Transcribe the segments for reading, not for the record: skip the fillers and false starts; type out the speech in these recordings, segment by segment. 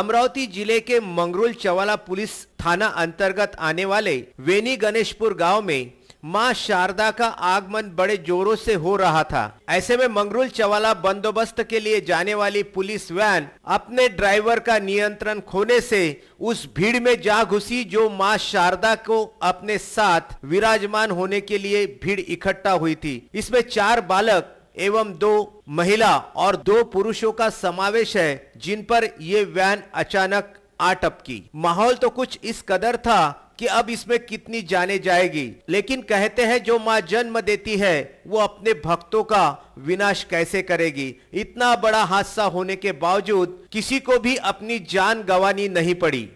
अमरावती जिले के मंगरूल चवाला पुलिस थाना अंतर्गत आने वाले वेनी गणेशपुर गांव में मां शारदा का आगमन बड़े जोरों से हो रहा था। ऐसे में मंगरूल चवाला बंदोबस्त के लिए जाने वाली पुलिस वैन अपने ड्राइवर का नियंत्रण खोने से उस भीड़ में जा घुसी जो मां शारदा को अपने साथ विराजमान होने के लिए भीड़ इकट्ठा हुई थी। इसमें 4 बालक एवं 2 महिला और 2 पुरुषों का समावेश है, जिन पर ये वैन अचानक आ टपकी। माहौल तो कुछ इस कदर था कि अब इसमें कितनी जाने जाएगी, लेकिन कहते हैं जो मां जन्म देती है वो अपने भक्तों का विनाश कैसे करेगी। इतना बड़ा हादसा होने के बावजूद किसी को भी अपनी जान गंवानी नहीं पड़ी।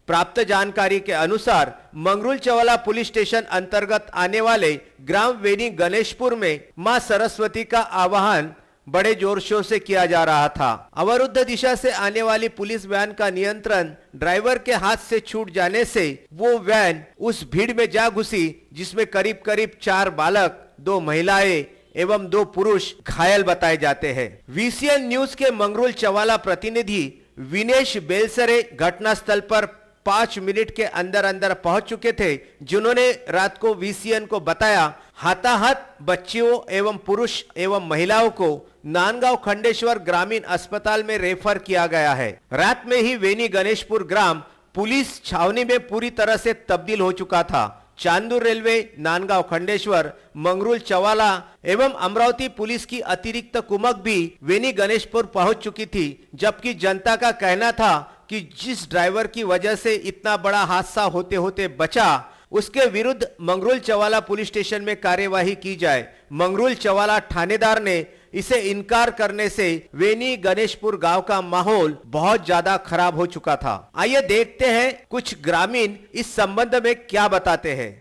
प्राप्त जानकारी के अनुसार मंगरूल चवाला पुलिस स्टेशन अंतर्गत आने वाले ग्राम वेनी गणेशपुर में मां सरस्वती का आवाहन बड़े जोर शोर से किया जा रहा था। अवरुद्ध दिशा से आने वाली पुलिस वैन का नियंत्रण ड्राइवर के हाथ से छूट जाने से वो वैन उस भीड़ में जा घुसी, जिसमें करीब करीब 4 बालक, 2 महिलाएं एवं 2 पुरुष घायल बताए जाते हैं। VCN न्यूज के मंगरूल चवाला प्रतिनिधि विनेश बेलसरे घटनास्थल पर 5 मिनट के अंदर अंदर पहुंच चुके थे, जिन्होंने रात को VCN को बताया हाथाहाथ बच्चियों एवं पुरुष एवं महिलाओं को नांदगांव खंडेश्वर ग्रामीण अस्पताल में रेफर किया गया है। रात में ही वेनी गणेशपुर ग्राम पुलिस छावनी में पूरी तरह से तब्दील हो चुका था। चांदूर रेलवे, नांदगांव खंडेश्वर, मंगरूल चवाला एवं अमरावती पुलिस की अतिरिक्त कुमक भी वेनी गणेशपुर पहुंच चुकी थी, जबकि जनता का कहना था कि जिस ड्राइवर की वजह से इतना बड़ा हादसा होते होते बचा, उसके विरुद्ध मंगरूल चवाला पुलिस स्टेशन में कार्यवाही की जाए। मंगरूल चवाला थानेदार ने इसे इनकार करने से वेनी गणेशपुर गांव का माहौल बहुत ज्यादा खराब हो चुका था। आइए देखते हैं कुछ ग्रामीण इस संबंध में क्या बताते हैं।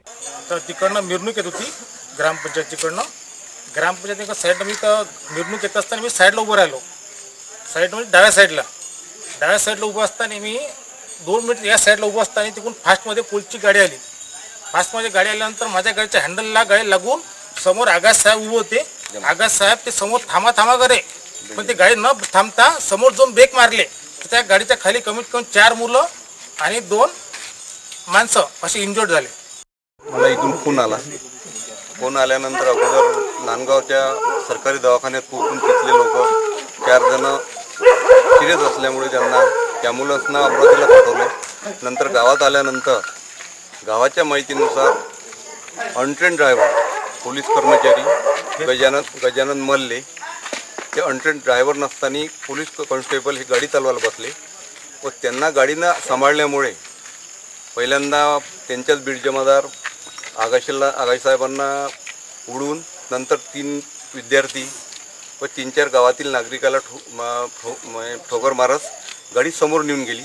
तर तिकडनं मिरवणूक येत होती ग्रामपंचायतीकडनं। ग्रामपंचायतीच्या साईडला मी तर मिरवणूक येत असताना मी साईडला उभं राहिलो। साईड म्हणजे डाव्या साईडला उभं असताना मी 2 मिनिट या साईडला उभं असताना तिकडून फास्टमध्ये पोलीसची गाडी आली। फास्टमध्ये गाडी आल्यानंतर माझ्या गाडीच्या हँडलला गाडी लागून समोर आगास साहेब उभे होते। आगास साहेब ते समोर थांबा करे, पण ते गाडी न थांबता समोर जाऊन ब्रेक मारले। त्या गाडीच्या खाली कमीत कमी 4 मुलं आणि 2 माणसं असे इंजर्ड झाले। मला इथून फोन आल्यानंतर अगोदर नांदगावच्या सरकारी दवाखान्यात पोहोचून तिथले लोक 4 जण सिरियस असल्यामुळे त्यांना ॲम्ब्युलन्सनं अमरावतीला पाठवले। नंतर गावात आल्यानंतर गावाच्या माहितीनुसार अनट्रेन ड्रायव्हर पोलीस कर्मचारी गजानन मल्ले ते अनट्रेन ड्रायव्हर नसताना पोलीस कॉन्स्टेबल ही गाडी चालवायला बसले व त्यांना गाडीनं सांभाळल्यामुळे पहिल्यांदा त्यांच्याच बीड जमादार आगाशी साहेबांना उडून नंतर 3 विद्यार्थी व 3-4 गावातील नागरिकाला ठोकर मारत गाडी समोर नेऊन गेली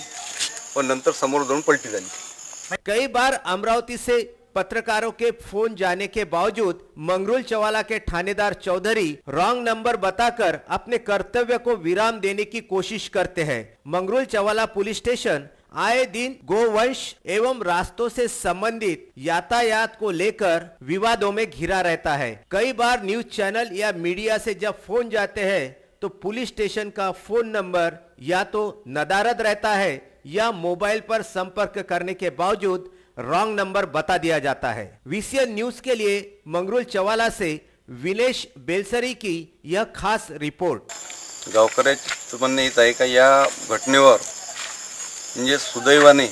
व नंतर समोर जाऊन पलटी झाली। कई बार अमरावती से पत्रकारों के फोन जाने के बावजूद मंगरूल चवाला के थानेदार चौधरी रॉन्ग नंबर बताकर अपने कर्तव्य को विराम देने की कोशिश करते हैं। मंगरूल चवाला पुलिस स्टेशन आए दिन गोवंश एवं रास्तों से संबंधित यातायात को लेकर विवादों में घिरा रहता है। कई बार न्यूज चैनल या मीडिया से जब फोन जाते हैं तो पुलिस स्टेशन का फोन नंबर या तो नदारद रहता है या मोबाइल पर संपर्क करने के बावजूद रॉन्ग नंबर बता दिया जाता है। VCN न्यूज के लिए मंगरूल चवाला से विनेश बेलसरी की यह खास रिपोर्ट। गावकऱ्याचं म्हणणं हेच आहे का या घटनेवर म्हणजे सुदैवाने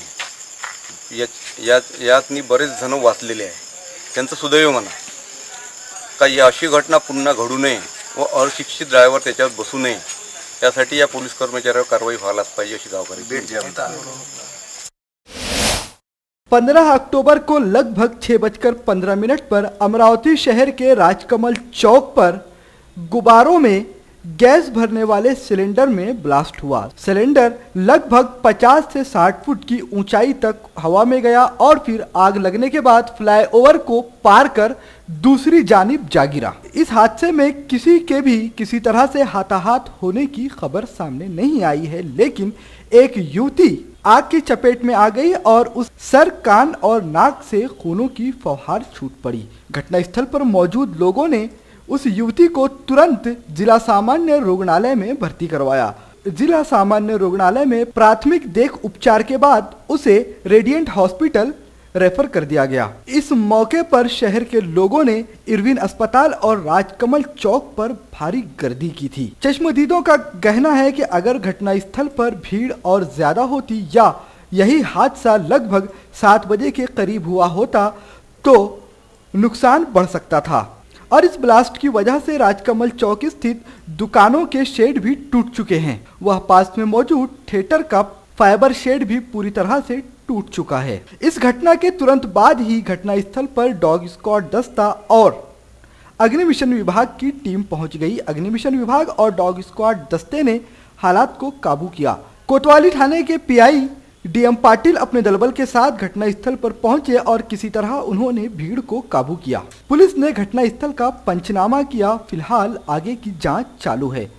यातनी बरेच जण वाचलेले आहे। त्यांचं सुदैव म्हणा का ही अशी घटना पुन्हा घडू नये व अशिक्षित ड्रायव्हर त्याच्यावर बसू नये, त्यासाठी या पोलीस कर्मचाऱ्यावर कारवाई व्हायलाच पाहिजे अशी गावकरी। 15 अक्टूबर को लगभग 6:15 पर अमरावती शहर के राजकमल चौक पर गुब्बारों में गैस भरने वाले सिलेंडर में ब्लास्ट हुआ। सिलेंडर लगभग 50 से 60 फुट की ऊंचाई तक हवा में गया और फिर आग लगने के बाद फ्लाईओवर को पार कर दूसरी जानिब जा गिरा। इस हादसे में किसी के भी किसी तरह से हाथाहाथ होने की खबर सामने नहीं आई है, लेकिन एक युवती आग की चपेट में आ गई और उस सर, कान और नाक से खूनों की फौहार छूट पड़ी। घटनास्थल पर मौजूद लोगों ने उस युवती को तुरंत जिला सामान्य रुग्णालय में भर्ती करवाया। जिला सामान्य रुग्णालय में प्राथमिक देख उपचार के बाद उसे रेडिएंट हॉस्पिटल रेफर कर दिया गया। इस मौके पर शहर के लोगों ने इरविन अस्पताल और राजकमल चौक पर भारी गर्दी की थी। चश्मदीदों का कहना है कि अगर घटनास्थल पर भीड़ और ज्यादा होती या यही हादसा लगभग 7 बजे के करीब हुआ होता तो नुकसान बढ़ सकता था और इस ब्लास्ट की वजह से राजकमल चौक स्थित दुकानों के शेड भी टूट चुके हैं। वह पास में मौजूद थिएटर का फाइबर शेड भी पूरी तरह से टूट चुका है। इस घटना के तुरंत बाद ही घटनास्थल पर डॉग स्क्वाड दस्ता और अग्निशमन विभाग की टीम पहुंच गई। अग्निशमन विभाग और डॉग स्क्वाड दस्ते ने हालात को काबू किया। कोतवाली थाने के पीआई डीएम पाटिल अपने दलबल के साथ घटनास्थल पर पहुंचे और किसी तरह उन्होंने भीड़ को काबू किया। पुलिस ने घटनास्थल का पंचनामा किया। फिलहाल आगे की जांच चालू है।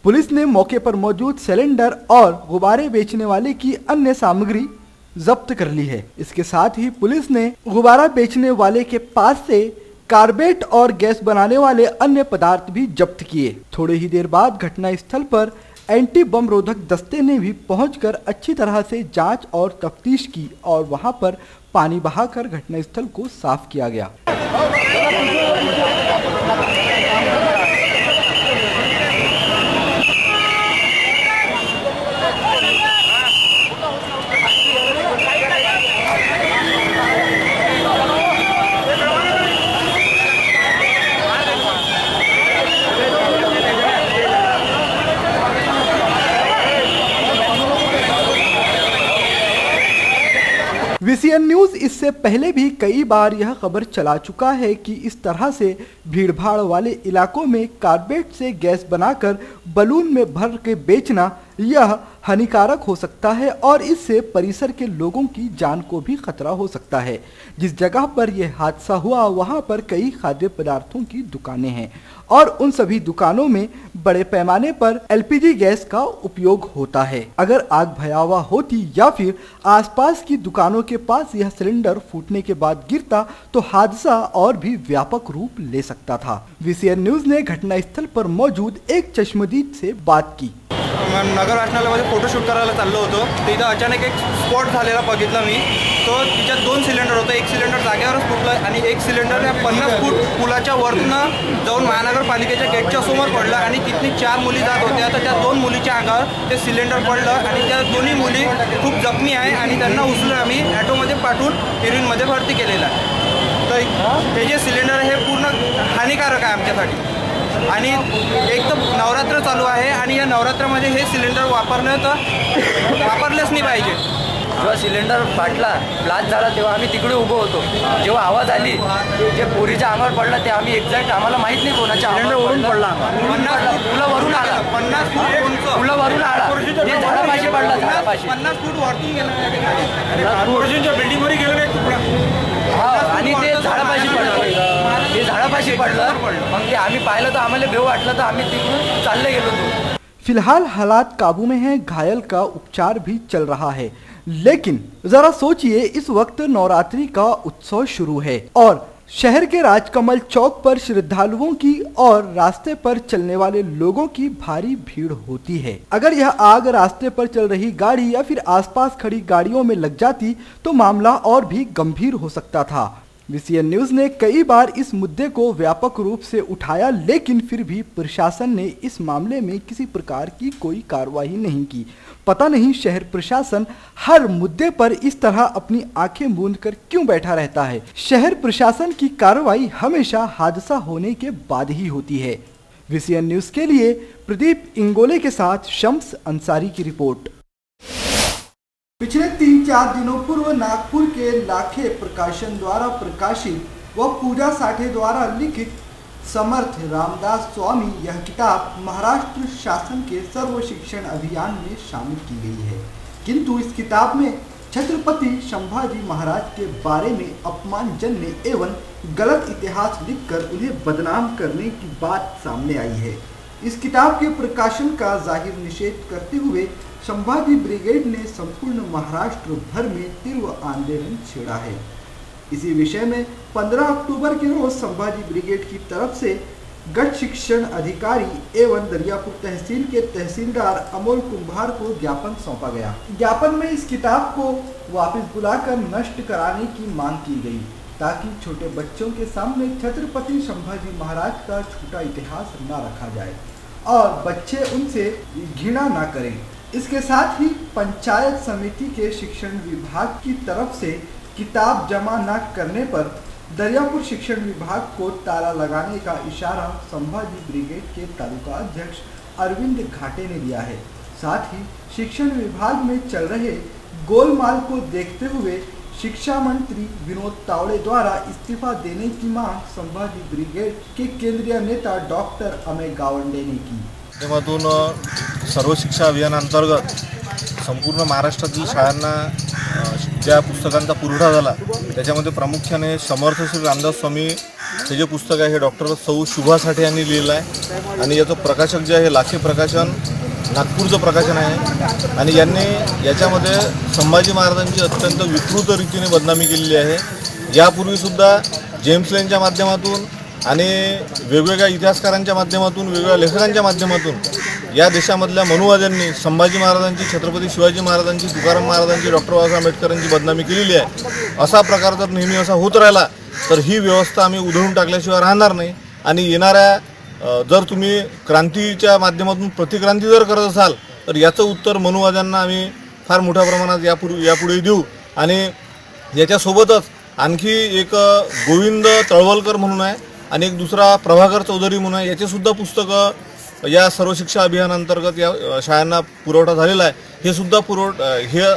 पुलिस ने मौके पर मौजूद सिलेंडर और गुब्बारे बेचने वाले की अन्य सामग्री जब्त कर ली है। इसके साथ ही पुलिस ने गुब्बारा बेचने वाले के पास से कार्बेट और गैस बनाने वाले अन्य पदार्थ भी जब्त किए। थोड़े ही देर बाद घटनास्थल पर एंटी बम रोधक दस्ते ने भी पहुंचकर अच्छी तरह से जांच और तफ्तीश की और वहां पर पानी बहाकर घटनास्थल को साफ किया गया। VCN न्यूज इससे पहले भी कई बार यह खबर चला चुका है कि इस तरह से भीड़भाड़ वाले इलाकों में कार्बेट से गैस बनाकर बलून में भर के बेचना यह हानिकारक हो सकता है और इससे परिसर के लोगों की जान को भी खतरा हो सकता है। जिस जगह पर यह हादसा हुआ वहां पर कई खाद्य पदार्थों की दुकानें हैं और उन सभी दुकानों में बड़े पैमाने पर LPG गैस का उपयोग होता है। अगर आग भयावह होती या फिर आसपास की दुकानों के पास यह सिलेंडर फूटने के बाद गिरता तो हादसा और भी व्यापक रूप ले सकता था। VCN न्यूज ने घटनास्थल पर मौजूद एक चश्मदीद से बात की। नगर वाचनालयामध्ये फोटोशूट करायला चाललो होतो, तिथं अचानक एक स्पॉट झालेला बघितला मी। तो तिच्यात 2 सिलेंडर होते, एक सिलेंडर जागेवरच फुटलं आणि एक सिलेंडर त्या 50 फूट पुलाच्या वरून जाऊन महानगरपालिकेच्या गेटच्या समोर पडलं आणि तिथली 4 मुली जात होत्या। तर त्या 2 मुलीच्या अंगावर ते सिलेंडर पडलं आणि त्या दोन्ही मुली खूप जखमी आहे आणि त्यांना उचलून आम्ही ऑटोमध्ये पाठवून इरविनमध्ये भरती केलेलं आहे। तर हे जे सिलेंडर हे पूर्ण हानिकारक आहे आमच्यासाठी आणि एक तर नवरात्र चालू आहे आणि या नवरात्रामध्ये हे सिलेंडर वापरलेच नाही पाहिजे। जेव्हा सिलेंडर फाटला ब्लास्ट झाला तेव्हा आम्ही तिकडे उभे होतो। जेव्हा आवाज आली जे पोरीच्या अंगावर पडला ते आम्ही एक्झॅक्ट आम्हाला माहित नाही कोणाच्या सिलेंडर वरून पडला, पुलावरून आला, 50 फूट पुलावरून आला, ते झाडापाशी पडला, झाडापाशी 50 फूट वरतून गेला कॉर्पोरेशनच्या बिल्डिंगवर गेला एक तुकडा। हा आणि ते झाडापाशी पडलं, ते झाडापाशी पडलं। मग ते आम्ही पाहिलं तर आम्हाला भेव वाटलं तर आम्ही तिकडून चालले गेलो तो। फिलहाल हालात काबू में हैं, घायल का उपचार भी चल रहा है। लेकिन जरा सोचिए, इस वक्त नवरात्रि का उत्सव शुरू है और शहर के राजकमल चौक पर श्रद्धालुओं की और रास्ते पर चलने वाले लोगों की भारी भीड़ होती है। अगर यह आग रास्ते पर चल रही गाड़ी या फिर आसपास खड़ी गाड़ियों में लग जाती तो मामला और भी गंभीर हो सकता था। VCN न्यूज ने कई बार इस मुद्दे को व्यापक रूप से उठाया, लेकिन फिर भी प्रशासन ने इस मामले में किसी प्रकार की कोई कार्रवाई नहीं की। पता नहीं शहर प्रशासन हर मुद्दे पर इस तरह अपनी आंखें मूंद कर क्यों बैठा रहता है। शहर प्रशासन की कार्रवाई हमेशा हादसा होने के बाद ही होती है। VCN न्यूज के लिए प्रदीप इंगोले के साथ शम्स अंसारी की रिपोर्ट। पिछले 3-4 दिनों पूर्व नागपुर के लाखे प्रकाशन द्वारा प्रकाशित व पूजा साठे द्वारा लिखित समर्थ रामदास स्वामी यह किताब महाराष्ट्र शासन के सर्व शिक्षण अभियान में शामिल की गई है, किंतु इस किताब में छत्रपति संभाजी महाराज के बारे में अपमानजन्य एवं गलत इतिहास लिखकर उन्हें बदनाम करने की बात सामने आई है। इस किताब के प्रकाशन का जाहिर निषेध करते हुए संभाजी ब्रिगेड ने संपूर्ण महाराष्ट्र भर में तीव्र आंदोलन छेड़ा है। इसी विषय में 15 अक्टूबर के रोज संभाजी ब्रिगेड की तरफ से गठ शिक्षण अधिकारी एवं दरियापुर तहसील के तहसीलदार अमोल कुंभार को ज्ञापन सौंपा गया। ज्ञापन में इस किताब को वापस बुलाकर नष्ट कराने की मांग की गई ताकि छोटे बच्चों के सामने छत्रपति संभाजी महाराज का झूठा इतिहास न रखा जाए और बच्चे उनसे घृणा न करें। इसके साथ ही पंचायत समिति के शिक्षण विभाग की तरफ से किताब जमा न करने पर दरियापुर शिक्षण विभाग को ताला लगाने का इशारा संभाजी ब्रिगेड के तालुका अध्यक्ष अरविंद घाटे ने दिया है। साथ ही शिक्षण विभाग में चल रहे गोलमाल को देखते हुए शिक्षा मंत्री विनोद तावड़े द्वारा इस्तीफा देने की मांग संभाजी ब्रिगेड के केंद्रीय नेता डॉक्टर अमेय गावंडे ने की। सर्व शिक्षा अभियानांतर्गत संपूर्ण महाराष्ट्रातील शाळांना ज्या पुस्तकांचा पुरवठा झाला त्याच्यामध्ये प्रामुख्याने समर्थ श्री रामदास स्वामी हे जे पुस्तक आहे हे डॉक्टर सौ शुभा साठे यांनी लिहिलं आहे आणि याचं प्रकाशक जे आहे लाखे प्रकाशन नागपूरचं प्रकाशन आहे आणि यांनी याच्यामध्ये संभाजी महाराजांची अत्यंत विकृत रीतीने बदनामी केलेली आहे। यापूर्वीसुद्धा जेम्स लेनच्या माध्यमातून आणि वेगवेगळ्या इतिहासकारांच्या माध्यमातून वेगवेगळ्या लेखकांच्या माध्यमातून या देशामधल्या मनुवाद्यांनी संभाजी महाराजांची छत्रपती शिवाजी महाराजांची तुकाराम महाराजांची डॉक्टर बाबासाहेब आंबेडकरांची बदनामी केलेली आहे। असा प्रकार जर नेहमी असा होत राहिला तर ही व्यवस्था आम्ही उधळून टाकल्याशिवाय राहणार नाही आणि येणाऱ्या जर तुम्ही क्रांतीच्या माध्यमातून प्रतिक्रांती जर करत असाल तर याचं उत्तर मनुवाद्यांना आम्ही फार मोठ्या प्रमाणात यापुढे देऊ। आणि याच्यासोबतच आणखी एक गोविंद तळवलकर म्हणून आहे आणि एक दुसरा प्रभाकर चौधरी म्हणून आहे, याचे सुद्धा पुस्तकं या सर्व शिक्षा अभियानांतर्गत या शाळांना पुरवठा झालेला आहे। हे सुद्धा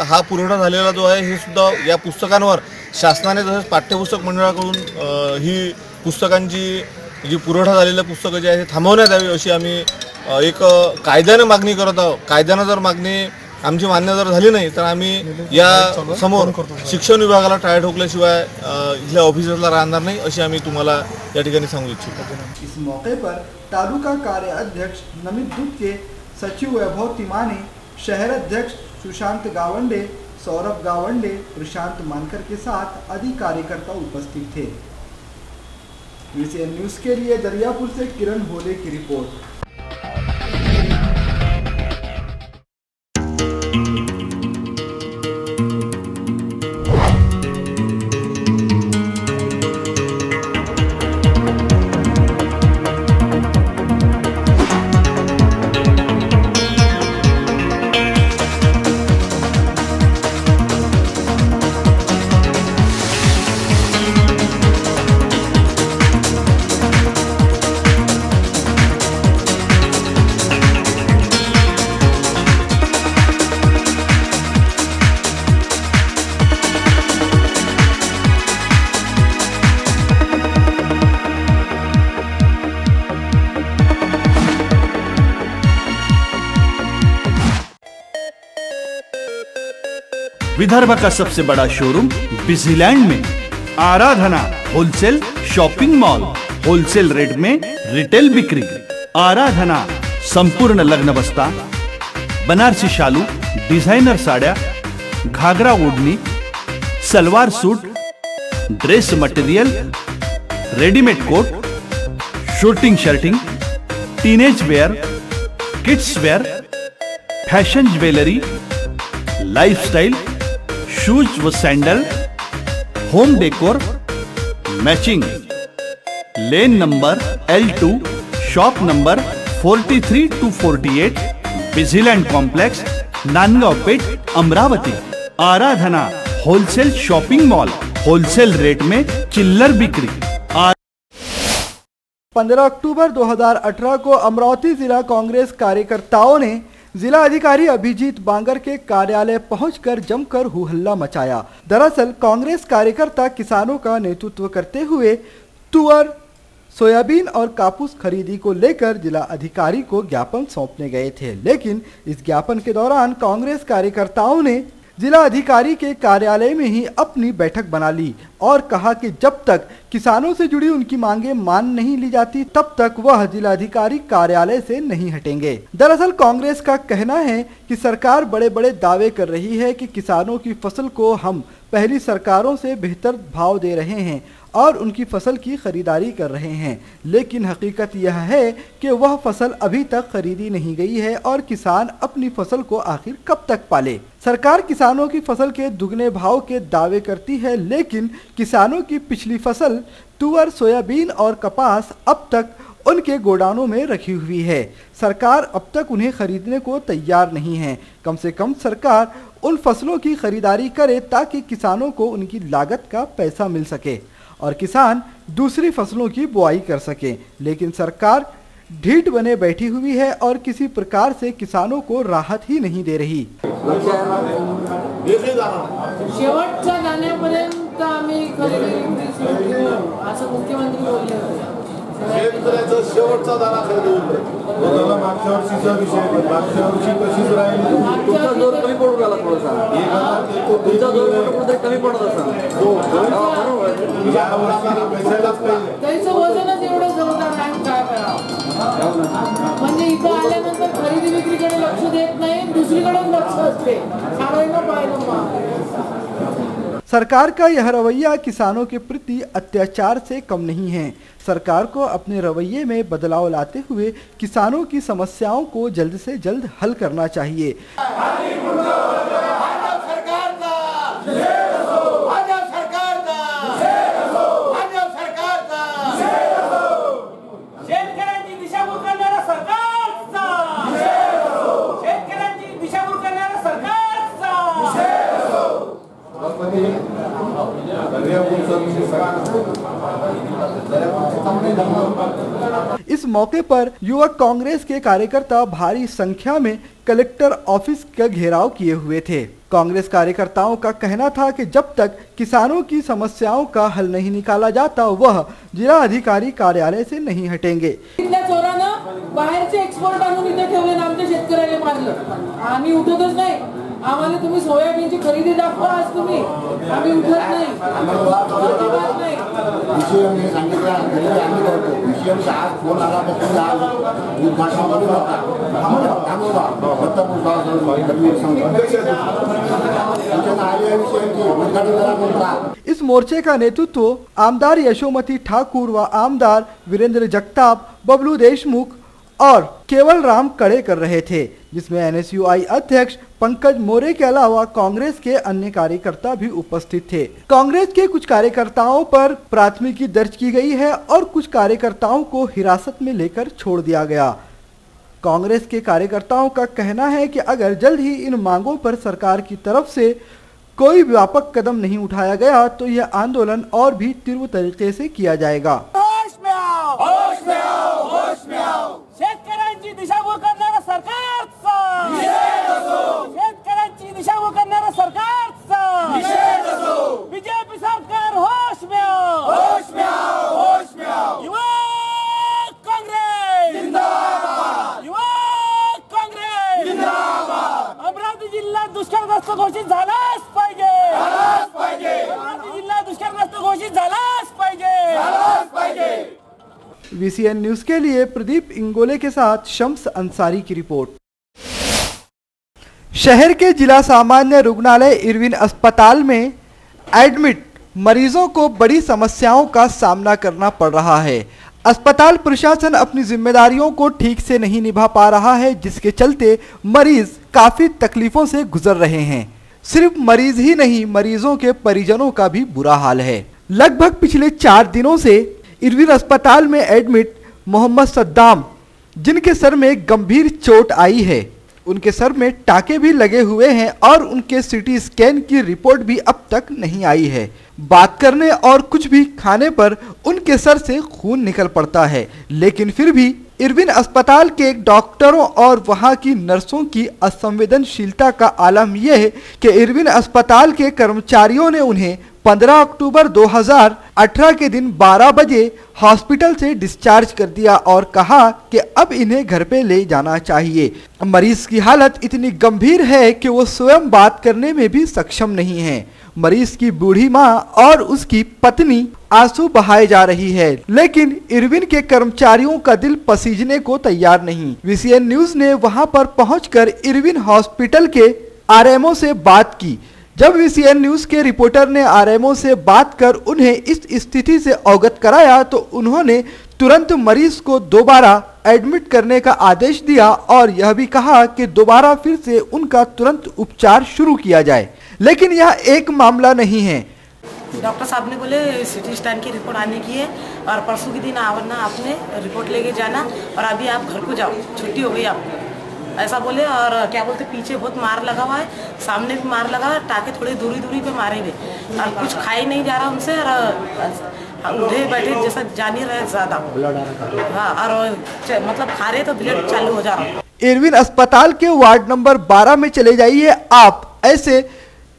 हा पुरवठा झालेला जो आहे हे सुद्धा या पुस्तकांवर शासनाने तसेच पाठ्यपुस्तक मंडळाकडून ही पुस्तकांची जी पुरवठा झालेल्या पुस्तकं जे आहे थांबवण्यात यावी अशी आम्ही एक कायद्याने मागणी करत आहोत। कायद्याने जर मागणी आमची मान्य जर झाली नाही तर आम्ही या समोर शिक्षण विभागाला टाळ्या ठोकल्याशिवाय इथल्या ऑफिसर्सला राहणार नाही अशी आम्ही तुम्हाला या ठिकाणी सांगू इच्छितो। इस मौके पर तालुका कार्य अध्यक्ष नमित दूत के सचिव वैभव तिमाने, शहर अध्यक्ष सुशांत गावंडे, सौरभ गावंडे, प्रशांत मानकर के साथ अधिक कार्यकर्ता उपस्थित थे। VCN न्यूज के लिए दरियापुर से किरण भोले की रिपोर्ट। विदर्भ का सबसे बड़ा शोरूम बिजीलैंड में Aradhana wholesale shopping mall, wholesale rate में रिटेल बिक्री। आराधना संपूर्ण लग्न बस्ता, बनारसी शालू, डिझायनर साड्या, घागरा ओढणी, salwar suit, dress material, readymade coat, suiting shirting, teenage wear, kids wear, fashion jewellery, lifestyle, shoes व sandal, home decor, matching. Lane number L2, shop number 43 to 48, Busyland complex, Nandgaon Peth, Amravati. Aradhana wholesale shopping mall, wholesale rate में चिल्लर बिक्री। 15 अक्टूबर 2018 को अमरावती जिला कांग्रेस कार्यकर्ताओं ने जिला अधिकारी अभिजीत बांगर के कार्यालय पहुंचकर जमकर हुहल्ला मचाया। दरअसल कांग्रेस कार्यकर्ता किसानों का नेतृत्व करते हुए तुअर, सोयाबीन और कापूस खरीदी को लेकर जिला अधिकारी को ज्ञापन सौंपने गए थे, लेकिन इस ज्ञापन के दौरान कांग्रेस कार्यकर्ताओं ने जिला अधिकारी के कार्यालय में ही अपनी बैठक बना ली और कहा कि जब तक किसानों से जुड़ी उनकी मांगें मान नहीं ली जाती तब तक वह जिलाधिकारी कार्यालय से नहीं हटेंगे। दरअसल कांग्रेस का कहना है कि सरकार बड़े बड़े दावे कर रही है कि किसानों की फसल को हम पहली सरकारों से बेहतर भाव दे रहे हैं और उनकी फसल की खरीदारी कर रहे हैं, लेकिन हकीकत यह है कि वह फसल अभी तक खरीदी नहीं गई है और किसान अपनी फसल को आखिर कब तक पाले। सरकार किसानों की फसल के दुगने भाव के दावे करती है, लेकिन किसानों की पिछली फसल तुअर, सोयाबीन और कपास अब तक उनके गोडाउनों में रखी हुई है। सरकार अब तक उन्हें खरीदने को तैयार नहीं है। कम से कम सरकार उन फसलों की खरीदारी करे ताकि किसानों को उनकी लागत का पैसा मिल सके और किसान दूसरी फसलों की बुआई कर सके, लेकिन सरकार ढीठ बने बैठी हुई है और किसी प्रकार से किसानों को राहत ही नहीं दे रही। शेवटच्या दाण्यापर्यंत आम्ही खरेदी विक्री सुरू ठेवू असं मुख्यमंत्री बोलले होते। शेतकऱ्याचा शेवटचा दाना खरेदी होतो। मागच्या वर्षीचा विषय, मागच्या वर्षी कशीच राहिली, तुमचा जोर कमी पडू लागला थोडासा, तुमचा जोर कुठेतरी कमी पडत असा, या वर्षी पैशालाच पाहिजे, त्याचं वजनच एवढं जोरदार आहे, काय करावं? म्हणजे इथं आल्यानंतर खरेदी विक्रीकडे लक्ष देत नाही, दुसरीकडे लक्ष असते, खाणं पाहिलं। सरकार का यह रवैया किसानों के प्रति अत्याचार से कम नहीं है। सरकार को अपने रवैये में बदलाव लाते हुए किसानों की समस्याओं को जल्द से जल्द हल करना चाहिए। इस मौके पर युवक कांग्रेस के कार्यकर्ता भारी संख्या में कलेक्टर ऑफिस का घेराव किए हुए थे। कांग्रेस कार्यकर्ताओं का कहना था कि जब तक किसानों की समस्याओं का हल नहीं निकाला जाता वह जिला अधिकारी कार्यालय से नहीं हटेंगे। बाहेरचे एक्सपोर्ट आणून इथे ठेवले, आमच्या शेतकऱ्याला मारलं, आम्ही उठतच नाही। आम्हाला तुम्ही सोयाबीनची खरेदी दाखवा, आज तुम्ही आम्ही उठत नाही, अजिबात नाही। विषय सांगितलं आम्ही करतो, विषय आज फोन आल्यापासून आज उद्घाटनामध्ये होता, थांबवा फक्त इस मोर्चे का नेतृत्व आमदार यशोमती ठाकुर व आमदार वीरेंद्र जगताप, बबलू देशमुख और केवल राम कड़े कर रहे थे, जिसमें एनएसयूआई अध्यक्ष पंकज मोरे के अलावा कांग्रेस के अन्य कार्यकर्ता भी उपस्थित थे। कांग्रेस के कुछ कार्यकर्ताओं पर प्राथमिकी दर्ज की गई है और कुछ कार्यकर्ताओं को हिरासत में लेकर छोड़ दिया गया। कांग्रेस के कार्यकर्ताओं का कहना है कि अगर जल्द ही इन मांगों पर सरकार की तरफ से कोई व्यापक कदम नहीं उठाया गया तो यह आंदोलन और भी तीव्र तरीके से किया जाएगा। शेतकऱ्यांची दिशाभूल करणारा सरकारचा, शेतकऱ्यांची दिशाभूल करणारा सरकारचा, बीजेपी सरकार होश में आओ, होश में आओ, होश में आओ। युवक काँग्रेस जिंदाबाद, युवक काँग्रेस जिंदाबाद। अमरावती जिल्हा दुष्काळग्रस्त घोषित झालाच पाहिजे, झालाच पाहिजे। अमरावती जिल्हा दुष्काळग्रस्त घोषित झालाच पाहिजे, झालाच पाहिजे। VCN न्यूज के लिए प्रदीप इंगोले के साथ शम्स अंसारी की रिपोर्ट। शहर के जिला सामान्य रुग्णालय इरविन अस्पताल में एडमिट मरीजों को बड़ी समस्याओं का सामना करना पड़ रहा है। अस्पताल प्रशासन अपनी जिम्मेदारियों को ठीक से नहीं निभा पा रहा है, जिसके चलते मरीज काफी तकलीफों से गुजर रहे हैं। सिर्फ मरीज ही नहीं, मरीजों के परिजनों का भी बुरा हाल है। लगभग पिछले 4 दिनों से इरविन अस्पताल में एडमिट मोहम्मद सद्दाम, जिनके सर में गंभीर चोट आई है, उनके सर में टाके भी लगे हुए हैं और उनके सीटी स्कैन की रिपोर्ट भी अब तक नहीं आई है। बात करने और कुछ भी खाने पर उनके सर से खून निकल पड़ता है, लेकिन फिर भी इरविन अस्पताल के डॉक्टरों और वहां की नर्सों की असंवेदनशीलता का आलम यह है कि इरविन अस्पताल के कर्मचारियों ने उन्हें 15 अक्टूबर 2018 के दिन 12 बजे हॉस्पिटल से डिस्चार्ज कर दिया और कहा कि अब इन्हें घर पे ले जाना चाहिए। मरीज की हालत इतनी गंभीर है कि वो स्वयं बात करने में भी सक्षम नहीं है। मरीज की बूढ़ी मां और उसकी पत्नी आंसू बहाए जा रही है, लेकिन इरविन के कर्मचारियों का दिल पसीजने को तैयार नहीं। VCN न्यूज ने वहां पर पहुंचकर इरविन हॉस्पिटल के RMO से बात की, जब VCN न्यूज के रिपोर्टर ने आरएमओ से बात कर उन्हें इस स्थिति से अवगत कराया तो उन्होंने तुरंत मरीज को दोबारा एडमिट करने का आदेश दिया और यह भी कहा कि दोबारा फिर से उनका तुरंत उपचार शुरू किया जाए। लेकिन यह एक मामला नहीं है। डॉक्टर साहब ने बोले सिटी स्कैन की रिपोर्ट आने की है और परसों के दिन आवरना आपने रिपोर्ट लेके जाना और अभी आप घर को जाओ, छुट्टी हो गई आपको, ऐसा बोले। और क्या बोलते पीछे बहुत मार लगा हुआ है, सामने भी मार लगा है, टाके थोड़ी दूरी दूरी पे मारे हुए और कुछ खाई नहीं जा रहा उनसे और उठे बैठे जैसा जा नहीं रहे ज़्यादा। हाँ, और मतलब खा रहे तो ब्लड चालू हो जा रहा। इरविन अस्पताल के वार्ड नंबर 12 में चले जाइए आप, ऐसे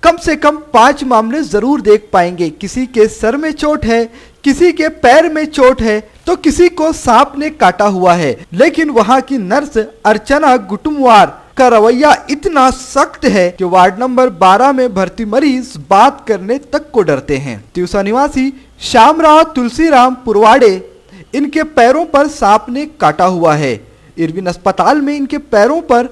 कम से कम 5 मामले जरूर देख पाएंगे। किसी के सर में चोट है, किसी के पैर में चोट है, तो किसी को सांप ने काटा हुआ है। लेकिन वहां की नर्स अर्चना गुटुमवार का रवैया इतना सख्त है कि वार्ड नंबर 12 में भर्ती मरीज बात करने तक को डरते हैं। तिवसा निवासी श्यामराव तुलसीराम पुरवाड़े, इनके पैरों पर सांप ने काटा हुआ है। इरविन अस्पताल में इनके पैरों पर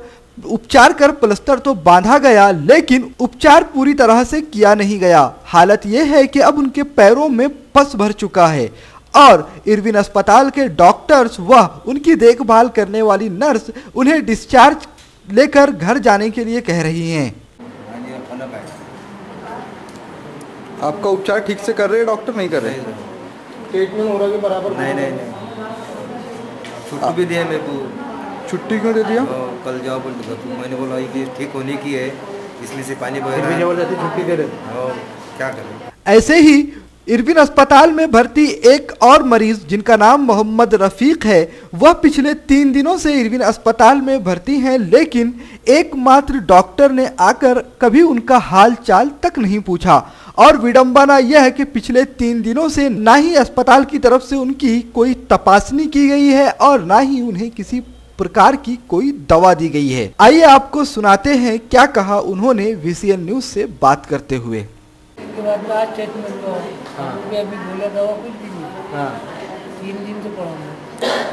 उपचार कर प्लास्टर तो बांधा गया, लेकिन उपचार पूरी तरह से किया नहीं गया। हालत यह है कि अब उनके पैरों में पस भर चुका है और इरविन अस्पताल के डॉक्टर्स व उनकी देखभाल करने वाली नर्स उन्हें डिस्चार्ज लेकर घर जाने के लिए कह रही हैं। आपका उपचार ठीक से कर रहे हैं डॉक्टर? नहीं कर रहे? ट्रीटमेंट हो रहा है बराबर? नहीं, छुट्टी भी दिया मेरे को। छुट्टी क्यों दे दिया? कल जाओ बोल तो मैंने बोला ये ठीक होने की है, इसलिए से पानी बह रहा है, छुट्टी दे रहे, क्या करें। ऐसे ही इरविन अस्पताल में भर्ती एक और मरीज जिनका नाम मोहम्मद रफीक है, वह पिछले 3 दिनों से इरविन अस्पताल में भर्ती हैं, लेकिन एकमात्र डॉक्टर ने आकर कभी उनका हाल चाल तक नहीं पूछा। और विडंबना यह है कि पिछले 3 दिनों से ना ही अस्पताल की तरफ से उनकी कोई तपासनी की गई है और ना ही उन्हें किसी प्रकार की कोई दवा दी गई है। आइए आपको सुनाते हैं क्या कहा उन्होंने VCN न्यूज से बात करते हुए।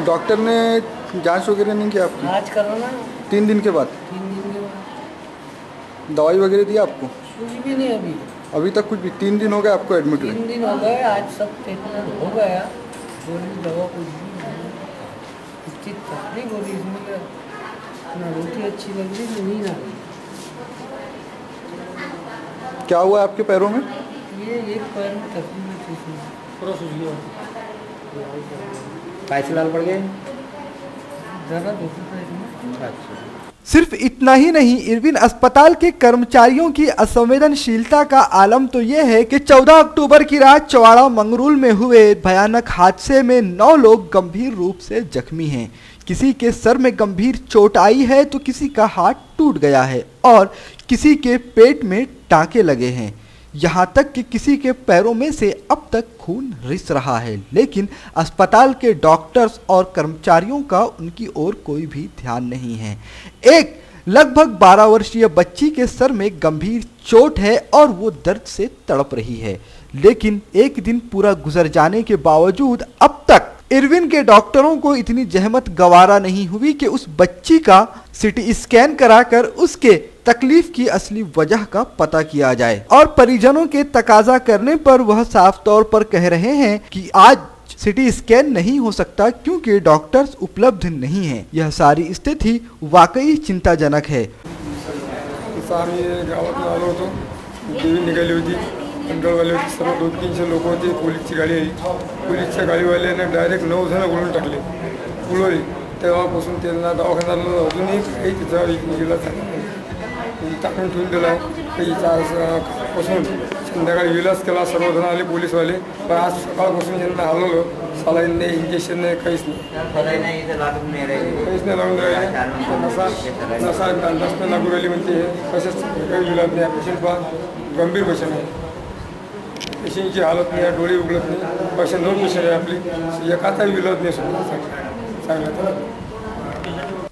डॉक्टर ने जांच वगैरह नहीं किया आपकी? आज करना 3 दिन के बाद? 3 दिन के बाद दवाई वगैरह दी आपको? कुछ भी नहीं अभी तक कुछ भी? 3 दिन हो गए आपको एडमिट हुए? 3 दिन हो गए, आज सब ट्रीटमेंट हो गया, दवा कुछ भी तकलीफ हो रही, इसमें ना रोटी अच्छी लग रही नहीं ना। क्या हुआ आपके पैरों में? ये एक पैर में तकलीफ है, पूरा सूज गया, पैसे लाल पड़ गए, ज़्यादा होता है। अच्छा। सिर्फ इतना ही नहीं, इरविन अस्पताल के कर्मचारियों की असंवेदनशीलता का आलम तो यह है कि 14 अक्टूबर की रात चवाड़ा मंगरूल में हुए भयानक हादसे में 9 लोग गंभीर रूप से जख्मी हैं। किसी के सर में गंभीर चोट आई है तो किसी का हाथ टूट गया है और किसी के पेट में टांके लगे हैं। यहाँ तक कि किसी के पैरों में से अब तक खून रिस रहा है, लेकिन अस्पताल के डॉक्टर्स और कर्मचारियों का उनकी ओर कोई भी ध्यान नहीं है। एक लगभग 12 वर्षीय बच्ची के सर में गंभीर चोट है और वो दर्द से तड़प रही है, लेकिन एक दिन पूरा गुजर जाने के बावजूद अब तक इरविन के डॉक्टरों को इतनी जहमत गवारा नहीं हुई कि उस बच्ची का सिटी स्कैन कराकर उसके तकलीफ की असली वजह का पता किया जाए। और परिजनों के तकाजा करने पर वह साफ तौर पर कह रहे हैं कि आज सिटी स्कैन नहीं हो सकता क्योंकि डॉक्टर्स उपलब्ध नहीं हैं। यह सारी स्थिति वाकई चिंताजनक है। आलो होतो, टीव्ही निघाली होती, कंट्रोलवाले होते, सर्व 200-300 लोक होते, पोलीसची गाडी आली, पोलीसच्या गाडीवाल्याने डायरेक्ट 9 जण ओढून टाकले, उडवले। तेव्हापासून त्यांना दवाखान्याला अजूनही काही तिचा इलाज टाकून ठेवून दिला, काहीपासून संध्याकाळी विलास केला, सर्वजण आले पोलीसवाले, पण आज सकाळपासून त्यांना हलवलं, सलाईन नाही, इंजेक्शन नाही, काहीच नाही, काहीच नाही लागून राहिले, नसा लागू राहिली म्हणते, कशाच काही इलाज नाही, पेशंट पण गंभीर पेशंट आहे, पेशंटची हालत नाही, डोळे उघडत नाही, पेशंट 2 पेशंट आहे आपली, एकाचाही इलाज नाही सांगण्यात।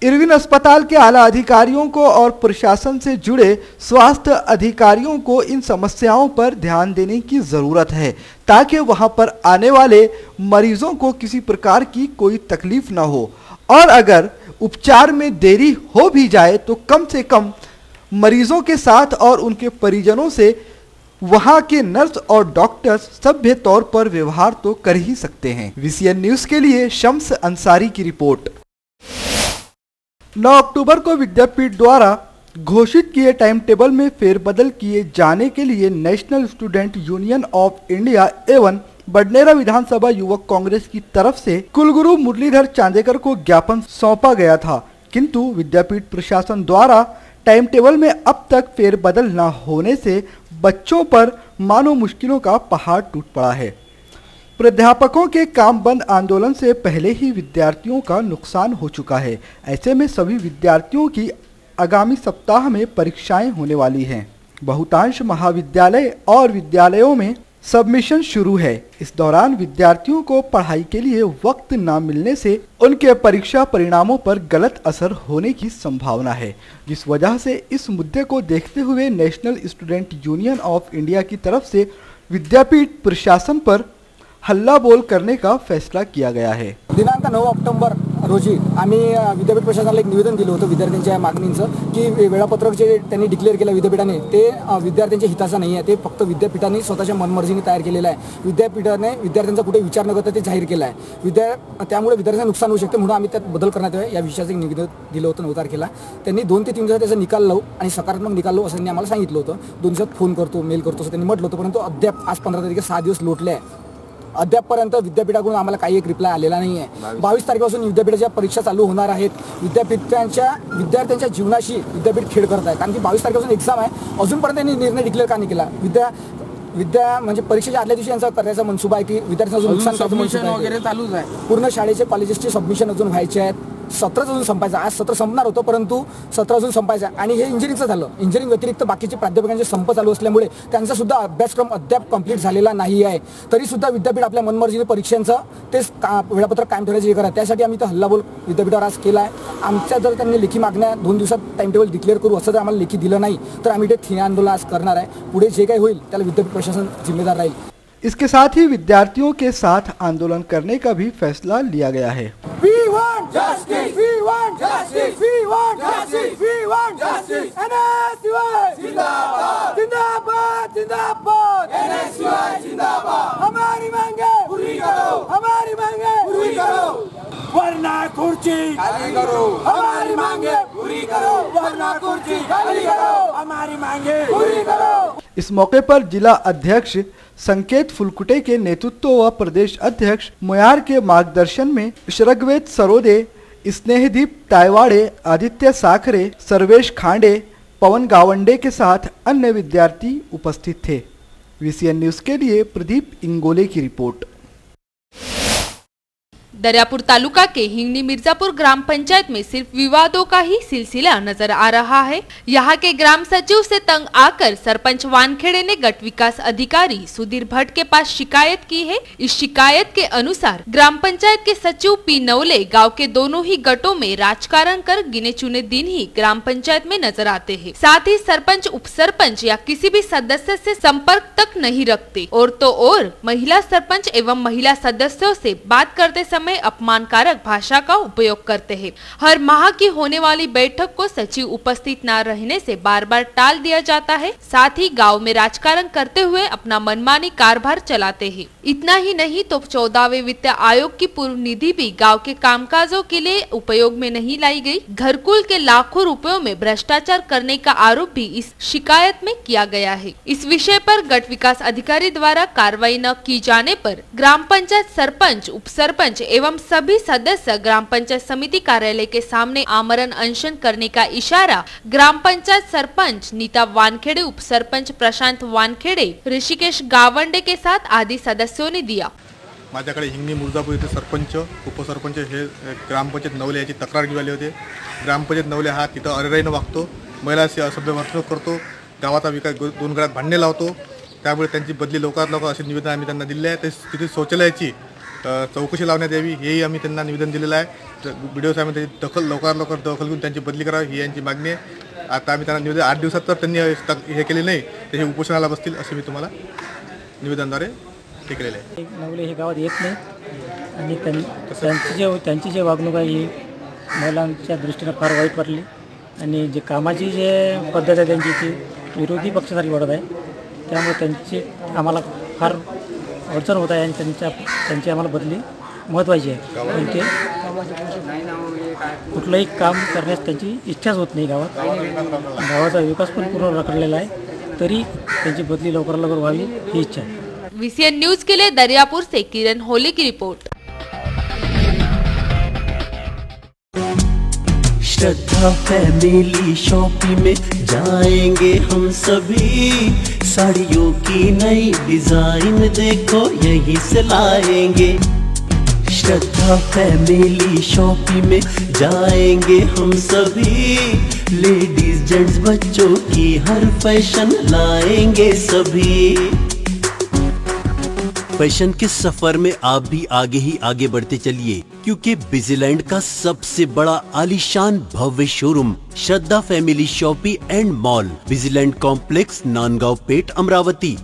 इरविन अस्पताल के आला अधिकारियों को और प्रशासन से जुड़े स्वास्थ्य अधिकारियों को इन समस्याओं पर ध्यान देने की जरूरत है ताकि वहां पर आने वाले मरीजों को किसी प्रकार की कोई तकलीफ न हो, और अगर उपचार में देरी हो भी जाए तो कम से कम मरीजों के साथ और उनके परिजनों से वहां के नर्स और डॉक्टर्स सभ्य तौर पर व्यवहार तो कर ही सकते हैं। VCN न्यूज के लिए शम्स अंसारी की रिपोर्ट। 9 अक्टूबर को विद्यापीठ द्वारा घोषित किए टाइम टेबल में फेरबदल किए जाने के लिए national student union of India एवं बडनेरा विधानसभा युवक कांग्रेस की तरफ से कुलगुरु मुरलीधर चांदेकर को ज्ञापन सौंपा गया था, किंतु विद्यापीठ प्रशासन द्वारा टाइम टेबल में अब तक फेरबदल न होने से बच्चों पर मानो मुश्किलों का पहाड़ टूट पड़ा है। प्राध्यापकों के काम बंद आंदोलन से पहले ही विद्यार्थियों का नुकसान हो चुका है। ऐसे में सभी विद्यार्थियों की आगामी सप्ताह में परीक्षाएं होने वाली हैं। बहुतांश महाविद्यालय और विद्यालयों में सबमिशन शुरू है। इस दौरान विद्यार्थियों को पढ़ाई के लिए वक्त न मिलने से उनके परीक्षा परिणामों पर गलत असर होने की संभावना है, जिस वजह से इस मुद्दे को देखते हुए national student union of India की तरफ से विद्यापीठ प्रशासन पर हल्ला बोल करने का फैसला किया गया है। दिनांक 9 ऑक्टोबर रोजी आम्ही विद्यापीठ प्रशासनाला एक निवेदन दिलं होतं विद्यार्थ्यांच्या मागणींचं की वेळापत्रक जे त्यांनी डिक्लेअर केलं विद्यापीठाने ते विद्यार्थ्यांच्या हिताचं नाही आहे, ते फक्त विद्यापीठाने स्वतःच्या मनमर्जीने तयार केलेलं आहे। विद्यापीठाने विद्यार्थ्यांचा कुठे विचार न करता ते जाहीर केलं आहे। त्यामुळे विद्यार्थ्यांना नुकसान होऊ शकते म्हणून आम्ही त्यात बदल करण्यात यावे या विषयाचं एक निवेदन दिलं होतं 9 तारखेला। त्यांनी 2 ते 3 दिवसात त्याचा निकाल लावू आणि सकारात्मक निकाल लावू असं त्यांनी आम्हाला सांगितलं होतं। 2 दिवसात फोन करतो मेल करतो असं त्यांनी म्हटलं होतं, परंतु अद्याप आज 15 तारखेला 6 दिवस लोटले आहे। अद्यापपर्यंत विद्यापीठाकडून आम्हाला काही एक रिप्लाय आलेला नाही आहे। 22 तारखेपासून विद्यापीठाच्या परीक्षा चालू होणार आहेत। विद्यार्थ्यांच्या जीवनाशी विद्यापीठ खेळ करत आहे, कारण की 22 तारखेपासून एक्झाम आहे। अजूनपर्यंत त्यांनी निर्णय डिक्लेअर का नाही केला? विद्या म्हणजे परीक्षेच्या आदल्या दिवशी यांचा करायचा मनसुबा आहे की विद्यार्थ्यांचं नुकसान सबमिशन वगैरे चालूच आहे। पूर्ण शाळेचे कॉलेजेसचे सबमिशन अजून व्हायचे आहेत। 17 अजून संपायचं, आज 17 संपणार होतं परंतु 17 अजून संपायचं आणि हे इंजिनिअरिंगचं झालं। इंजिनिअरिंग व्यतिरिक्त बाकीचे प्राध्यापकांचे संप चालू असल्यामुळे त्यांचा सुद्धा अभ्यासक्रम अद्याप कंप्लीट झालेला नाही आहे। तरी सुद्धा विद्यापीठ आपल्या मनमर्जीने परीक्षांचं तेच वेळापत्रक कायम ठेवायचं हे करा, त्यासाठी आम्ही तर हल्लाबोल विद्यापीठावर आज केला आहे। आमच्या जर त्यांनी लेखी मागण्या 2 दिवसात टाइम टेबल डिक्लेअर करू असं जर आम्हाला लेखी दिलं नाही तर आम्ही ते ठिय्या आंदोलन आज करणार आहे। पुढे जे काही होईल त्याला विद्यापीठ प्रशासन जिम्मेदार राहील। इसके साथ ही विद्यार्थियों के साथ आंदोलन करने का भी फैसला लिया गया है। We want justice. We want justice. We want justice. We want justice. NSUI जिंदाबाद जिंदाबाद जिंदाबाद। NSUI जिंदाबाद। हमारी मांगे पूरी करो, हमारी मांगे पूरी करो, वरना कुर्सी खाली करो। हमारी मांगे पूरी करो, वरना कुर्सी खाली करो, हमारी मांगे पूरी करो। इस मौके पर जिला अध्यक्ष संकेत फुलकुटे के नेतृत्व व प्रदेश अध्यक्ष मोयार के मार्गदर्शन में ऋग्वेद सरोदे, स्नेहदीप टायवाड़े, आदित्य साखरे, सर्वेश खांडे, पवन गावंडे के साथ अन्य विद्यार्थी उपस्थित थे। VCN न्यूज के लिए प्रदीप इंगोले की रिपोर्ट। दरियापुर तालुका के हिंगनी मिर्जापुर ग्राम पंचायत में सिर्फ विवादों का ही सिलसिला नजर आ रहा है। यहाँ के ग्राम सचिव से तंग आकर सरपंच वानखेड़े ने गट विकास अधिकारी सुधीर भट्ट के पास शिकायत की है। इस शिकायत के अनुसार ग्राम पंचायत के सचिव पी नवले गांव के दोनों ही गटों में राजकारण कर गिने चुने दिन ही ग्राम पंचायत में नजर आते हैं। साथ ही सरपंच, उप सरपंच या किसी भी सदस्य से संपर्क तक नहीं रखते और तो और महिला सरपंच एवं महिला सदस्यों से बात करते समय अपमानकारक भाषा का उपयोग करते हैं। हर माह की होने वाली बैठक को सचिव उपस्थित न रहने से बार बार टाल दिया जाता है। साथ ही गांव में राजकारण करते हुए अपना मनमानी कारभार चलाते हैं। इतना ही नहीं तो 14वें वित्त आयोग की पूर्व निधि भी गांव के कामकाजों के लिए उपयोग में नहीं लाई गई। घरकुल के लाखों रुपयों में भ्रष्टाचार करने का आरोप भी इस शिकायत में किया गया है। इस विषय पर गट विकास अधिकारी द्वारा कार्रवाई न की जाने पर ग्राम पंचायत सरपंच, उप सरपंच एवं सभी सदस्य ग्राम पंचायत समिति कार्यालय के सामने आमरण अनशन करने का इशारा ग्राम पंचायत सरपंच नीता वानखेड़े, उप सरपंच प्रशांत वानखेड़े, ऋषिकेश गावंडे के साथ आदि सदस्यों ने दिया। माझ्याकडे हिंगणी मुर्जापूर येथे सरपंच, उपसरपंच हे ग्रामपंचायत नवले याची तक्रार घेऊन आले होते। ग्रामपंचायत नवले हा तिथं अरेराईनं वागतो, महिलांशी असभ्य वर्तणूक करतो, गावाचा विकास 2 घरात भांडणे लावतो। त्यामुळे त्यांची बदली लवकरात लवकर असे निवेदन आम्ही त्यांना दिले आहे। तिथे शौचालयाची चौकशी लावण्यात यावी हेही आम्ही त्यांना निवेदन दिलेलं आहे। व्हिडिओ साहेबांनी त्याची लवकरात लवकर दखल घेऊन त्यांची बदली करावी ही यांची मागणी आहे। आता आम्ही त्यांना निवेदन 8 दिवसात तर त्यांनी हे केले नाही तर हे उपोषणाला बसतील असे मी तुम्हाला निवेदनाद्वारे हे केलेले आहे। नवले हे गावात येत नाही आणि त्यांची जे वागणूक आहे ही महिलांच्या दृष्टीने फार वाईट वाटली आणि जे कामाची जे पद्धत आहे त्यांची ती विरोधी पक्षासारखी वाटत आहे. त्यामुळे त्यांची आम्हाला फार अडचण होत आहे आणि त्यांची आम्हाला बदली महत्त्वाची आहे. पण ते कुठलंही काम करण्यास त्यांची इच्छाच होत नाही. गावाचा विकास पण पूर्ण रखडलेला आहे, तरी त्यांची बदली लवकरात लवकर व्हावी ही इच्छा आहे. VCN न्यूज के लिए दरियापुर से किरण होली की रिपोर्ट. श्रद्धा फैमिली शॉपिंग में जाएंगे हम सभी, साड़ियों की नई डिजाइन देखो यहीं से लाएंगे. श्रद्धा फैमिली शॉपिंग में जाएंगे हम सभी, लेडीज जेंट्स बच्चों की हर फैशन लाएंगे सभी. फैशन के सफर में आप भी आगे ही आगे बढ़ते चलिए, क्योंकि बिजीलैंड का सबसे बड़ा आलीशान भव्य showroom Shraddha family shopping and mall, Busyland complex, Nandgaon Peth, Amravati.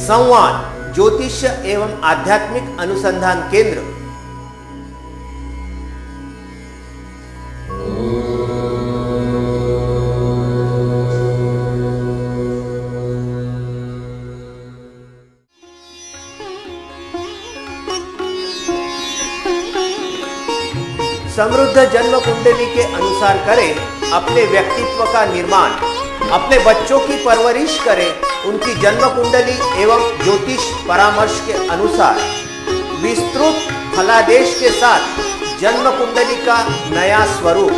संवाद ज्योतिष्य एवं आध्यात्मिक अनुसंधान केंद्र. समृद्ध जन्म कुंडली के अनुसार करें अपने व्यक्तित्व का निर्माण, अपने बच्चों की परवरिश करें उनकी जन्म कुंडली एवं ज्योतिष परामर्श के अनुसार. विस्तृत फलादेश के साथ जन्म कुंडली का नया स्वरूप,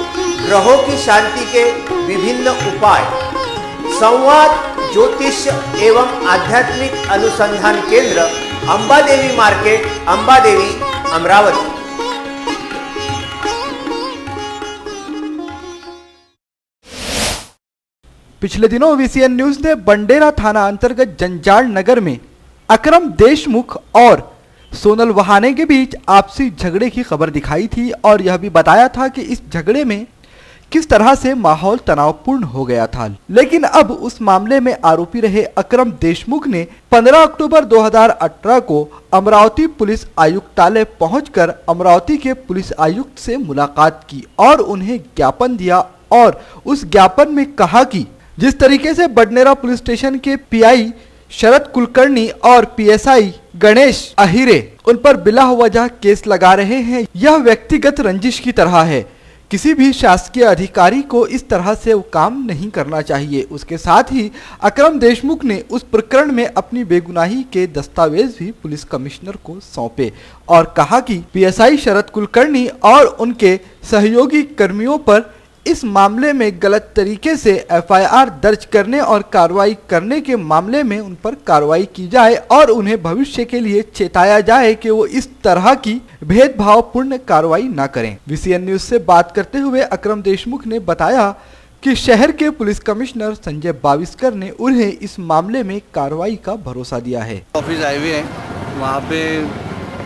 ग्रहों की शांति के विभिन्न उपाय. संवाद ज्योतिष्य एवं आध्यात्मिक अनुसंधान केंद्र, अंबादेवी मार्केट, अंबादेवी, अमरावती. पिछले दिनों VCN न्यूज ने बंडेरा थाना अंतर्गत जंजाल नगर में अकरम देशमुख और सोनल वहाने के बीच आपसी झगड़े की खबर दिखाई थी और यह भी बताया था कि इस झगड़े में किस तरह से माहौल तनावपूर्ण हो गया था. लेकिन अब उस मामले में आरोपी रहे अकरम देशमुख ने 15 अक्टूबर 2018 को अमरावती पुलिस आयुक्तालय पहुंचकर अमरावती के पुलिस आयुक्त से मुलाकात की और उन्हें ज्ञापन दिया और उस ज्ञापन में कहा कि जिस तरीके से बडनेरा पुलिस स्टेशन के PI शरद कुलकर्णी और PSI गणेश अहिरे उन पर बिला वजह केस लगा रहे हैं, यह व्यक्तिगत रंजिश की तरह है. किसी भी शासकीय अधिकारी को इस तरह से वो काम नहीं करना चाहिए. उसके साथ ही अकरम देशमुख ने उस प्रकरण में अपनी बेगुनाही के दस्तावेज भी पुलिस कमिश्नर को सौंपे और कहा कि PSI शरद कुलकर्णी और उनके सहयोगी कर्मियों पर इस मामले में गलत तरीके से FIR दर्ज करने और कार्रवाई करने के मामले में उन पर कार्रवाई की जाए और उन्हें भविष्य के लिए चेताया जाए कि वो इस तरह की भेदभावपूर्ण कार्रवाई न करें. VCN न्यूज से बात करते हुए अकरम देशमुख ने बताया कि शहर के पुलिस कमिश्नर संजय बाविस्कर ने उन्हें इस मामले में कार्रवाई का भरोसा दिया है. ऑफिस आए हुए हैं, वहाँ पे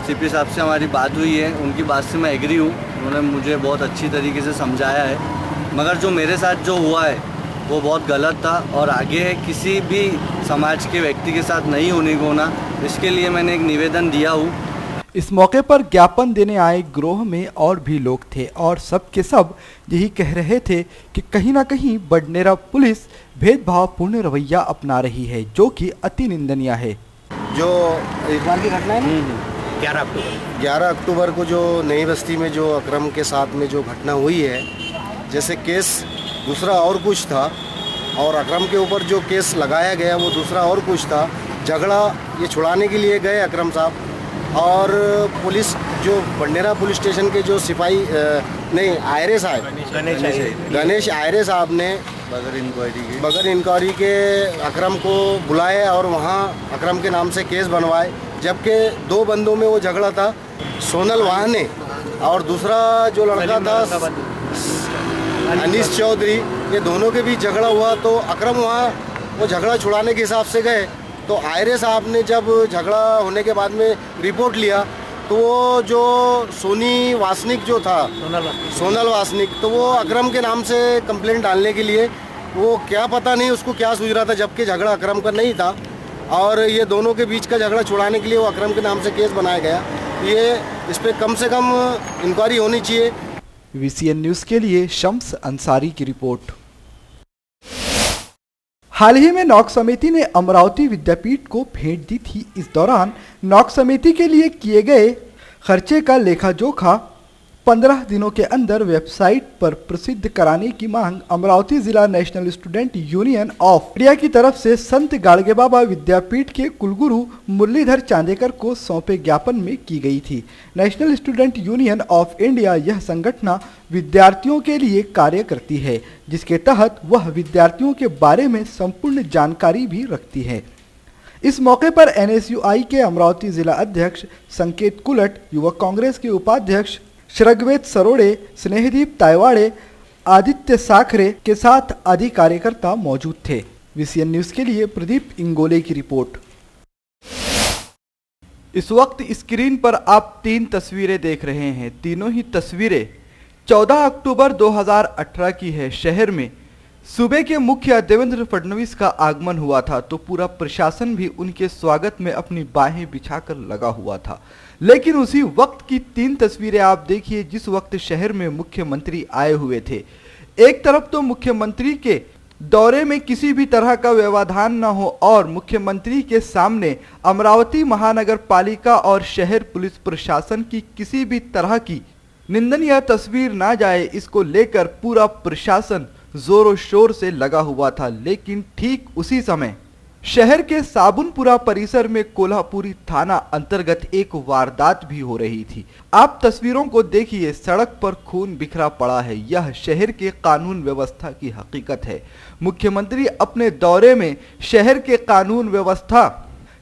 CP साहब से हमारी बात हुई है, उनकी बात से मैं एग्री हूँ. उन्होंने मुझे बहुत अच्छी तरीके से समझाया है, मगर जो मेरे साथ जो हुआ है वो बहुत गलत था और आगे किसी भी समाज के व्यक्ति के साथ नहीं होने को ना, इसके लिए मैंने एक निवेदन दिया हूँ. इस मौके पर ज्ञापन देने आए गिरोह में और भी लोग थे और सब के सब यही कह रहे थे कि कहीं ना कहीं बडनेरा पुलिस भेदभावपूर्ण रवैया अपना रही है, जो कि अति निंदनीय है. जो इस बार की घटना है 11 अक्टूबर को जो नई बस्ती में जो अकरम के साथ में जो घटना हुई है, जैसे केस दूसरा और कुछ था और अकरम के ऊपर जो केस लगाया गया वो दूसरा और कुछ था. झगड़ा ये छुड़ाने के लिए गए अकरम साहब और पुलिस जो बंडेरा पुलिस स्टेशन के जो सिपाही नहीं आयरे साहब गणेश आयरे साहब ने बगैर इंक्वायरी के अकरम को बुलाए और वहाँ अकरम के नाम से केस बनवाए. जबकि दो बंदों में वो झगड़ा था, सोनल वाहने और दूसरा जो लड़का था अनीस चौधरी, ये दोनों के बीच झगड़ा हुआ. तो अकरम वहाँ वो झगड़ा छुड़ाने के हिसाब से गए. तो आयरे साहब ने जब झगड़ा होने के बाद में रिपोर्ट लिया तो वो जो सोनी वासनिक जो था सोनल वासनिक, तो वो अकरम के नाम से कंप्लेंट डालने के लिए, वो क्या पता नहीं उसको क्या सूझ रहा था, जबकि झगड़ा अकरम का नहीं था. और ये दोनों के बीच का झगड़ा छुड़ाने के लिए वो अकरम के नाम से केस बनाया गया। ये इस पर कम से कम इंक्वायरी होनी चाहिए। VCN न्यूज़ के लिए शम्स अंसारी की रिपोर्ट। हाल ही में नॉक समिति ने अमरावती विद्यापीठ को भेंट दी थी। इस दौरान नॉक समिति के लिए किए गए खर्चे का लेखा जोखा 15 दिनों के अंदर वेबसाइट पर प्रसिद्ध कराने की मांग अमरावती जिला national student union of India की तरफ से संत गाड़गे बाबा विद्यापीठ के कुलगुरु मुरलीधर चांदेकर को सौंपे ज्ञापन में की गई थी। National student union of India यह संगठन विद्यार्थियों के लिए कार्य करती है, जिसके तहत वह विद्यार्थियों के बारे में संपूर्ण जानकारी भी रखती है। इस मौके पर NSUI के अमरावती जिला अध्यक्ष संकेत कुलट, युवक कांग्रेस के उपाध्यक्ष श्रगवेद सरोड़े, स्नेहदीप तायवाड़े, आदित्य साखरे के साथ आदि कार्यकर्ता मौजूद थे। VCN न्यूज़ के लिए प्रदीप इंगोले की रिपोर्ट। इस वक्त स्क्रीन पर आप 3 तस्वीरें देख रहे हैं। तीनों ही तस्वीरें 14 अक्टूबर 2018 की है। शहर में सूबे के मुखिया देवेंद्र फडणवीस का आगमन हुआ था, तो पूरा प्रशासन भी उनके स्वागत में अपनी बाहें बिछाकर लगा हुआ था। लेकिन उसी वक्त की 3 तस्वीरें आप देखिए जिस वक्त शहर में मुख्यमंत्री आए हुए थे। एक तरफ तो मुख्यमंत्री के दौरे में किसी भी तरह का व्यवधान न हो और मुख्यमंत्री के सामने अमरावती महानगर पालिका और शहर पुलिस प्रशासन की किसी भी तरह की निंदनीय तस्वीर ना जाए, इसको लेकर पूरा प्रशासन जोरों शोर से लगा हुआ था। लेकिन ठीक उसी समय शहर के साबुनपुरा परिसर में कोल्हापुरी थाना अंतर्गत एक वारदात भी हो रही थी। आप तस्वीरों को देखिए, सड़क पर खून बिखरा पड़ा है। यह शहर के कानून व्यवस्था की हकीकत है। मुख्यमंत्री अपने दौरे में शहर के कानून व्यवस्था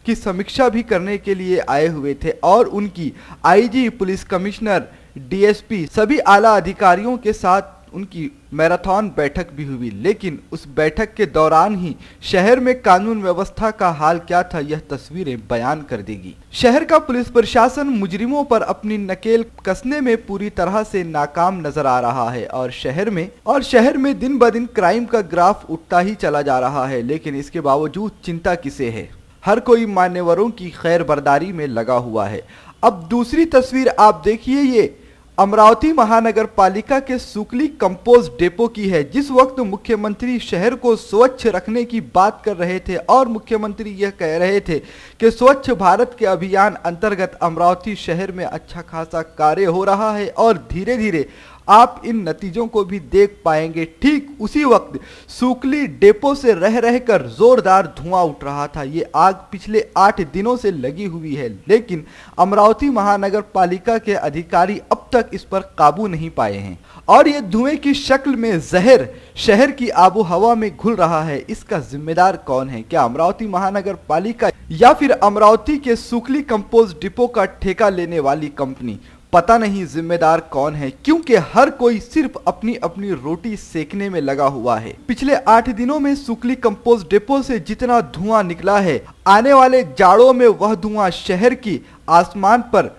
की समीक्षा भी करने के लिए आए हुए थे और उनकी IG, पुलिस कमिश्नर, DSP सभी आला अधिकारियों के साथ उनकी मैराथन बैठक भी हुई। लेकिन उस बैठक के दौरान ही शहर में कानून व्यवस्था का हाल क्या था, यह तस्वीरें बयान कर देगी। शहर का पुलिस प्रशासन मुजरिमों पर अपनी नकेल कसने में पूरी तरह से नाकाम नजर आ रहा है और शहर में दिन ब दिन क्राइम का ग्राफ उठता ही चला जा रहा है। लेकिन इसके बावजूद चिंता किसे है? हर कोई मान्यवरों की खैर बर्दारी में लगा हुआ है। अब दूसरी तस्वीर आप देखिए, ये अमरावती महानगर पालिका के सुकली कंपोस्ट डेपो की है। जिस वक्त मुख्यमंत्री शहर को स्वच्छ रखने की बात कर रहे थे और मुख्यमंत्री यह कह रहे थे कि स्वच्छ भारत के अभियान अंतर्गत अमरावती शहर में अच्छा खासा कार्य हो रहा है और धीरे धीरे आप इन नतीजों को भी देख पाएंगे। ठीक उसी वक्त सुकली डेपो से रह रहकर जोरदार धुआं उठ रहा था। ये आग पिछले 8 दिनों से लगी हुई है, लेकिन अमरावती महानगर पालिका के अधिकारी अब तक इस पर काबू नहीं पाए हैं और ये धुएं की शक्ल में जहर शहर की आबो हवा में घुल रहा है। इसका जिम्मेदार कौन है? क्या अमरावती महानगर पालिका या फिर अमरावती के सुकली कंपोस्ट डिपो का ठेका लेने वाली कंपनी? पता नहीं जिम्मेदार कौन है, क्योंकि हर कोई सिर्फ अपनी अपनी रोटी सेकने में लगा हुआ है। पिछले 8 दिनों में सुकली कंपोस्ट डिपो से जितना धुआं निकला है, आने वाले जाड़ों में वह धुआं शहर की आसमान पर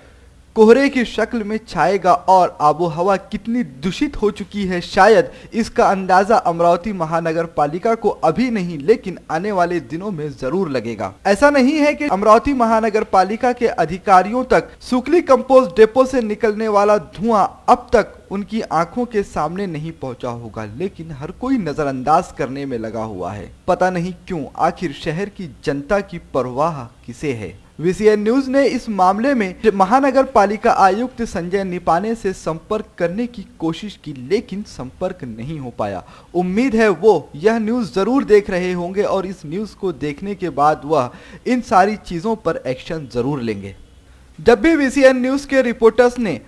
कोहरे की शक्ल में छाएगा और आबो हवा कितनी दूषित हो चुकी है, शायद इसका अंदाजा अमरावती महानगर पालिका को अभी नहीं लेकिन आने वाले दिनों में जरूर लगेगा। ऐसा नहीं है कि अमरावती महानगर पालिका के अधिकारियों तक सुकली कंपोस्ट डिपो से निकलने वाला धुआं अब तक उनकी आंखों के सामने नहीं पहुंचा होगा, लेकिन हर कोई नजरअंदाज करने में लगा हुआ है। पता नहीं क्यों, आखिर शहर की जनता की परवाह किसे है? VCN न्यूज ने इस मामले में महानगर पालिका आयुक्त संजय निपाने से संपर्क करने की कोशिश की, लेकिन संपर्क नहीं हो पाया। उम्मीद है वो यह न्यूज जरूर देख रहे होंगे और इस न्यूज को देखने के बाद वह इन सारी चीजों पर एक्शन जरूर लेंगे। जब भी VCN न्यूज के रिपोर्टर्स ने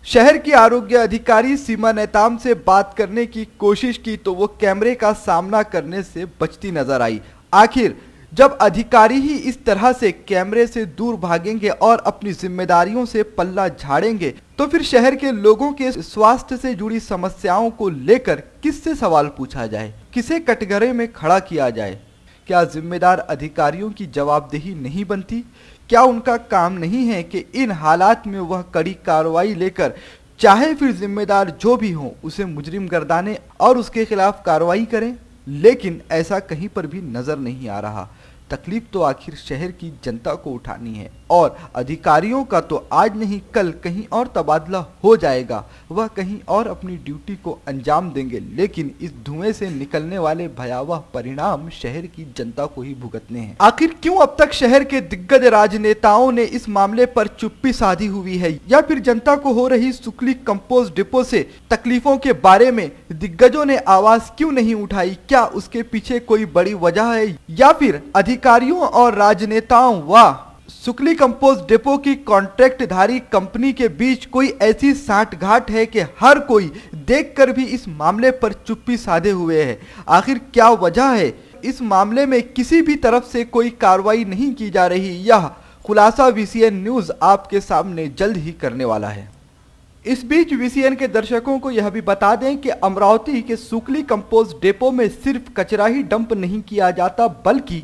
शहर की आरोग्य अधिकारी सीमा नेताम से बात करने की कोशिश की तो वो कैमरे का सामना करने से बचती नजर आई। आखिर जब अधिकारी ही इस तरह से कैमरे से दूर भागेंगे और अपनी जिम्मेदारियों से पल्ला झाड़ेंगे तो फिर शहर के लोगों के स्वास्थ्य से जुड़ी समस्याओं को लेकर किससे सवाल पूछा जाए, किसे कटघरे में खड़ा किया जाए? क्या जिम्मेदार अधिकारियों की जवाबदेही नहीं बनती? क्या उनका काम नहीं है कि इन हालात में वह कड़ी कार्रवाई लेकर चाहे फिर जिम्मेदार जो भी हो उसे मुजरिम गर्दाने और उसके खिलाफ कार्रवाई करें? लेकिन ऐसा कहीं पर भी नजर नहीं आ रहा। तकलीफ तो आखिर शहर की जनता को उठानी है और अधिकारियों का तो आज नहीं कल कहीं और तबादला हो जाएगा, वह कहीं और अपनी ड्यूटी को अंजाम देंगे, लेकिन इस धुएं से निकलने वाले भयावह परिणाम शहर की जनता को ही भुगतने हैं। आखिर क्यों अब तक शहर के दिग्गज राजनेताओं ने इस मामले पर चुप्पी साधी हुई है, या फिर जनता को हो रही सुकली कंपोस्ट डिपो से तकलीफों के बारे में दिग्गजों ने आवाज क्यों नहीं उठाई? क्या उसके पीछे कोई बड़ी वजह है, या फिर अधिकारियों और राजनेताओं व सुकली कंपोस्ट डिपो की कॉन्ट्रैक्टधारी कंपनी के बीच कोई ऐसी साठगांठ है कि हर कोई देखकर भी इस मामले पर चुप्पी साधे हुए है? आखिर क्या वजह है इस मामले में किसी भी तरफ से कोई कार्रवाई नहीं की जा रही? यह खुलासा VCN न्यूज आपके सामने जल्द ही करने वाला है। इस बीच VCN के दर्शकों को यह भी बता दें कि अमरावती के सुकली कंपोस्ट डिपो में सिर्फ कचरा ही डंप नहीं किया जाता, बल्कि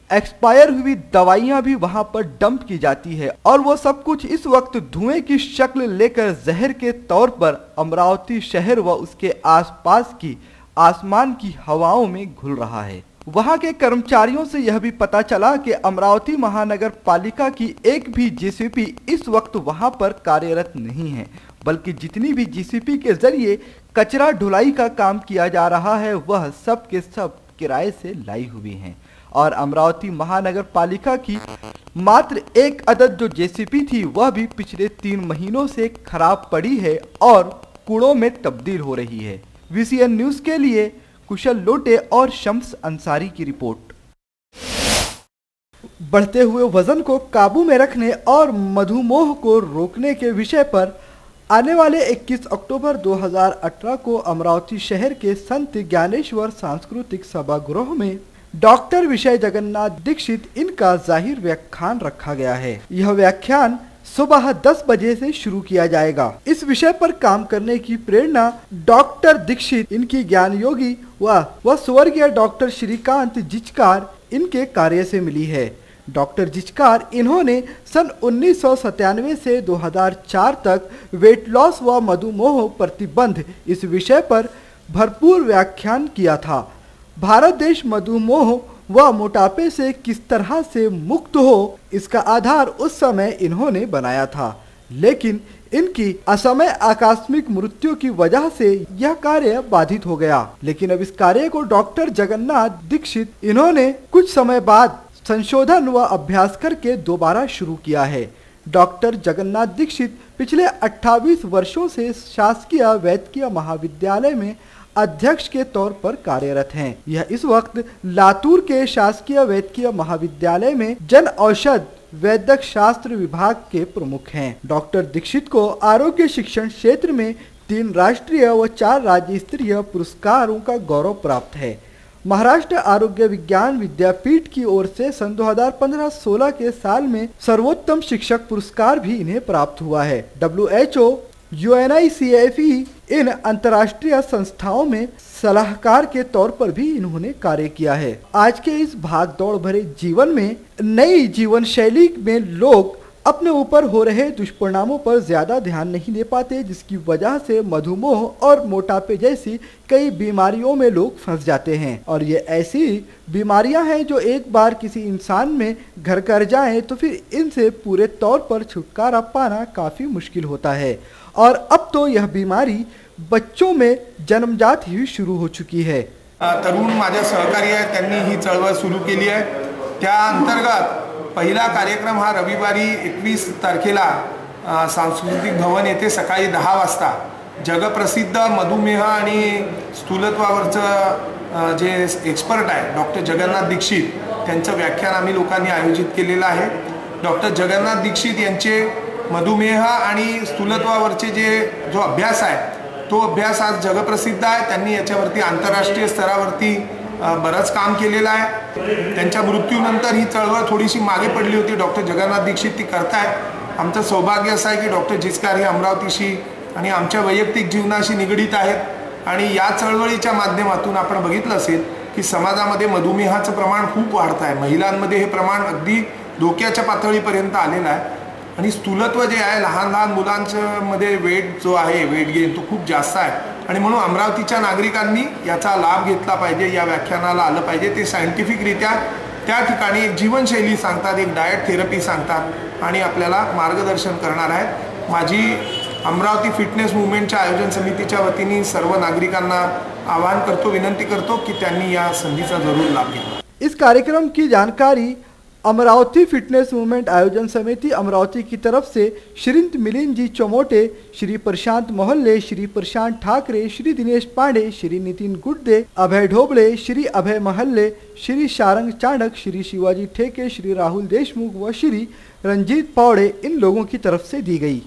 एक्सपायर हुई दवाइयां भी वहां पर डंप की जाती है, और वो सब कुछ इस वक्त धुएं की शक्ल लेकर जहर के तौर पर अमरावती शहर व उसके आसपास की आसमान की हवाओं में घुल रहा है। वहां के कर्मचारियों से यह भी पता चला कि अमरावती महानगर पालिका की एक भी JCP इस वक्त वहां पर कार्यरत नहीं है, बल्कि जितनी भी JCP के जरिए कचरा ढुलाई का काम किया जा रहा है वह सब के सब किराए से लाई हुई हैं, और अमरावती महानगर पालिका की मात्र एक अदद जो JCP थी वह भी पिछले 3 महीनों से खराब पड़ी है और कूड़ों में तब्दील हो रही है। VCN न्यूज के लिए कुशल लोटे और शम्स अंसारी की रिपोर्ट। बढ़ते हुए वजन को काबू में रखने और मधुमेह को रोकने के विषय पर आने वाले 21 अक्टूबर 2018 को अमरावती शहर के संत ज्ञानेश्वर सांस्कृतिक सभागृह में डॉक्टर विजय जगन्नाथ दीक्षित इनका जाहिर व्याख्यान रखा गया है। यह व्याख्यान सुबह 10 बजे से शुरू किया जाएगा। इस विषय पर काम करने की प्रेरणा डॉक्टर दीक्षित इनकी ज्ञान योगी व स्वर्गीय डॉक्टर श्रीकांत जिचकार इनके कार्य से मिली है। डॉक्टर जिचकार इन्होंने सन 1997 से 2004 तक वेट लॉस व मधुमेह प्रतिबंध इस विषय पर भरपूर व्याख्यान किया था। भारत देश मधुमेह व मोटापे से किस तरह से मुक्त हो, इसका आधार उस समय इन्होंने बनाया था, लेकिन इनकी असमय आकस्मिक मृत्यु की वजह से यह कार्य बाधित हो गया। लेकिन अब इस कार्य को डॉक्टर जगन्नाथ दीक्षित इन्होंने कुछ समय बाद संशोधन व अभ्यास करके दोबारा शुरू किया है। डॉक्टर जगन्नाथ दीक्षित पिछले 28 वर्षों से शासकीय वैद्यकीय महाविद्यालय में अध्यक्ष के तौर पर कार्यरत हैं। यह इस वक्त लातूर के शासकीय वैद्यकीय महाविद्यालय में जन औषध वैद्यक शास्त्र विभाग के प्रमुख हैं। डॉक्टर दीक्षित को आरोग्य शिक्षण क्षेत्र में 3 राष्ट्रीय व 4 राज्य स्तरीय पुरस्कारों का गौरव प्राप्त है। महाराष्ट्र आरोग्य विज्ञान विद्यापीठ की ओर से सन 2015-16 के साल में सर्वोत्तम शिक्षक पुरस्कार भी इन्हें प्राप्त हुआ है। WHO, UNICEF इन अंतर्राष्ट्रीय संस्थाओं में सलाहकार के तौर पर भी इन्होंने कार्य किया है। आज के इस भागदौड़ भरे जीवन में नई जीवन शैली में लोग अपने ऊपर हो रहे दुष्परिणामों पर ज्यादा ध्यान नहीं दे पाते, जिसकी वजह से मधुमेह और मोटापे जैसी कई बीमारियों में लोग फंस जाते हैं। और ये ऐसी बीमारियां हैं जो एक बार किसी इंसान में घर कर जाएं तो फिर इनसे पूरे तौर पर छुटकारा पाना काफी मुश्किल होता है। और अब तो यह बीमारी बच्चों में जन्मजात ही शुरू हो चुकी है। तरुण माझे सहकारी आहेत, त्यांनी ही चळवळ सुरू केली आहे। त्या अंतर्गत पहिला कार्यक्रम हा रविवारी 21 तारखेला सांस्कृतिक भवन येथे सकाळी 10 वाजता जगप्रसिद्ध मधुमेह आणि स्थूलत्वावरचं जे एक्सपर्ट आहे डॉक्टर जगन्नाथ दीक्षित त्यांचं व्याख्यान आम्ही लोकांनी आयोजित केलेलं आहे। डॉक्टर जगन्नाथ दीक्षित यांचे मधुमेह आणि स्थूलत्वावरचे जो अभ्यास आहे तो अभ्यास आज जगप्रसिद्ध आहे। त्यांनी याच्यावरती आंतरराष्ट्रीय स्तरावरती बरंच काम केलेलं आहे। त्यांच्या मृत्यूनंतर ही चळवळ थोडीशी मागे पडली होती। डॉक्टर जगन्नाथ दीक्षित ती करतायत। आमचं सौभाग्य असं आहे की डॉक्टर जिचकार हे अमरावतीशी आणि आमच्या वैयक्तिक जीवनाशी निगडीत आहेत आणि या चळवळीच्या माध्यमातून आपण बघितलं असेल की समाजामध्ये मधुमेहाचं प्रमाण खूप वाढत आहे। महिलांमध्ये हे प्रमाण अगदी धोक्याच्या पातळीपर्यंत आलेलं आहे आणि स्थूलत्व जे आहे लहान लहान मुलांच्या मध्ये वेट जो आहे वेट गेन तो खूप जास्त आहे आणि म्हणून अमरावतीच्या नागरिकांनी याचा लाभ घेतला पाहिजे, या व्याख्यानाला आलं पाहिजे। ते सायंटिफिक रित्या त्या ठिकाणी एक जीवनशैली सांगतात, एक डाएट थेरपी सांगतात आणि आपल्याला मार्गदर्शन करणार आहेत। माझी अमरावती फिटनेस मुवमेंटच्या आयोजन समितीच्या वतीने सर्व नागरिकांना आवाहन करतो, विनंती करतो की त्यांनी या संधीचा जरूर लाभ घ्यावा। इस कार्यक्रम की जानकारी अमरावती फिटनेस मूवमेंट आयोजन समिति अमरावती की तरफ से श्री मिलिंद जी चमोटे, श्री प्रशांत मोहल्ले, श्री प्रशांत ठाकरे, श्री दिनेश पांडे, श्री नितिन गुड्डे, अभय ढोबले, श्री अभय महल्ले, श्री शारंग चाणक, श्री शिवाजी ठेके, श्री राहुल देशमुख व श्री रंजीत पौड़े इन लोगों की तरफ से दी गई।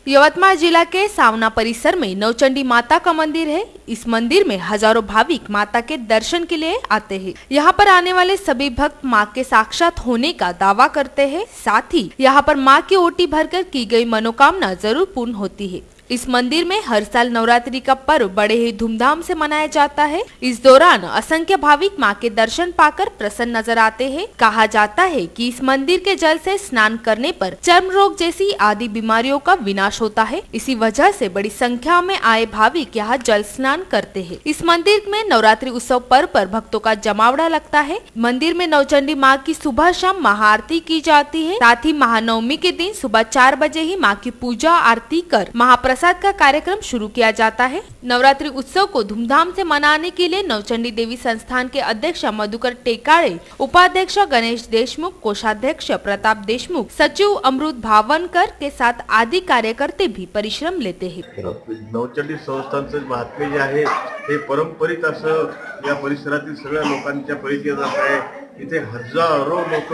यवतमाल जिला के सावना परिसर में नवचंडी माता का मंदिर है। इस मंदिर में हजारों भाविक माता के दर्शन के लिए आते हैं। यहाँ पर आने वाले सभी भक्त माँ के साक्षात होने का दावा करते हैं। साथ ही यहाँ पर माँ की ओटी भरकर की गई मनोकामना जरूर पूर्ण होती है। इस मंदिर में हर साल नवरात्रि का पर्व बड़े ही धूमधाम से मनाया जाता है। इस दौरान असंख्य भाविक मां के दर्शन पाकर प्रसन्न नजर आते हैं। कहा जाता है कि इस मंदिर के जल से स्नान करने पर चर्म रोग जैसी आदि बीमारियों का विनाश होता है। इसी वजह से बड़ी संख्या में आए भाविक यहाँ जल स्नान करते हैं। इस मंदिर में नवरात्रि उत्सव पर्व पर भक्तों का जमावड़ा लगता है। मंदिर में नवचंडी माँ की सुबह शाम महाआरती की जाती है। साथ ही महानवमी के दिन सुबह 4 बजे ही माँ की पूजा आरती कर महाप्रसाद का कार्यक्रम शुरू किया जाता है। नवरात्रि उत्सव को धूमधाम से मनाने के लिए नवचंडी देवी संस्थान के अध्यक्ष मधुकर टेकाड़े, उपाध्यक्ष गणेश देशमुख, कोषाध्यक्ष प्रताप देशमुख, सचिव अमृत भावनकर के साथ आदि कार्यकर्ते भी परिश्रम लेते हैं। नवचंडी संस्थानचे महात्म्य जे आहे हे परंपरित असं या परिसरातील सगळ्या लोकांच्या परिचयात आहे। इथे हजारो लोक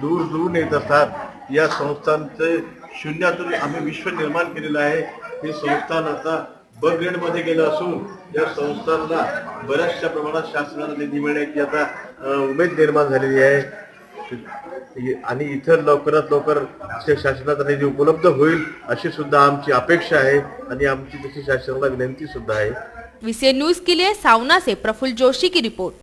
दूर दूरून येत असतात। या संस्थानचे शून्यातून आम्ही विश्व निर्माण केलेलं आहे। हे संस्थान आता ब ग्रेड मध्ये गेलं असून या संस्थानला बऱ्याचशा प्रमाणात शासनाला निधी मिळण्याची आता उमेद निर्माण झालेली आहे आणि इथं लवकरात लवकर शासनाचा निधी उपलब्ध होईल अशी सुद्धा आमची अपेक्षा आहे आणि आमची तशी शासनाला विनंती सुद्धा आहे। विशेष न्यूज के लिए सावना से प्रफुल्ल जोशी की रिपोर्ट।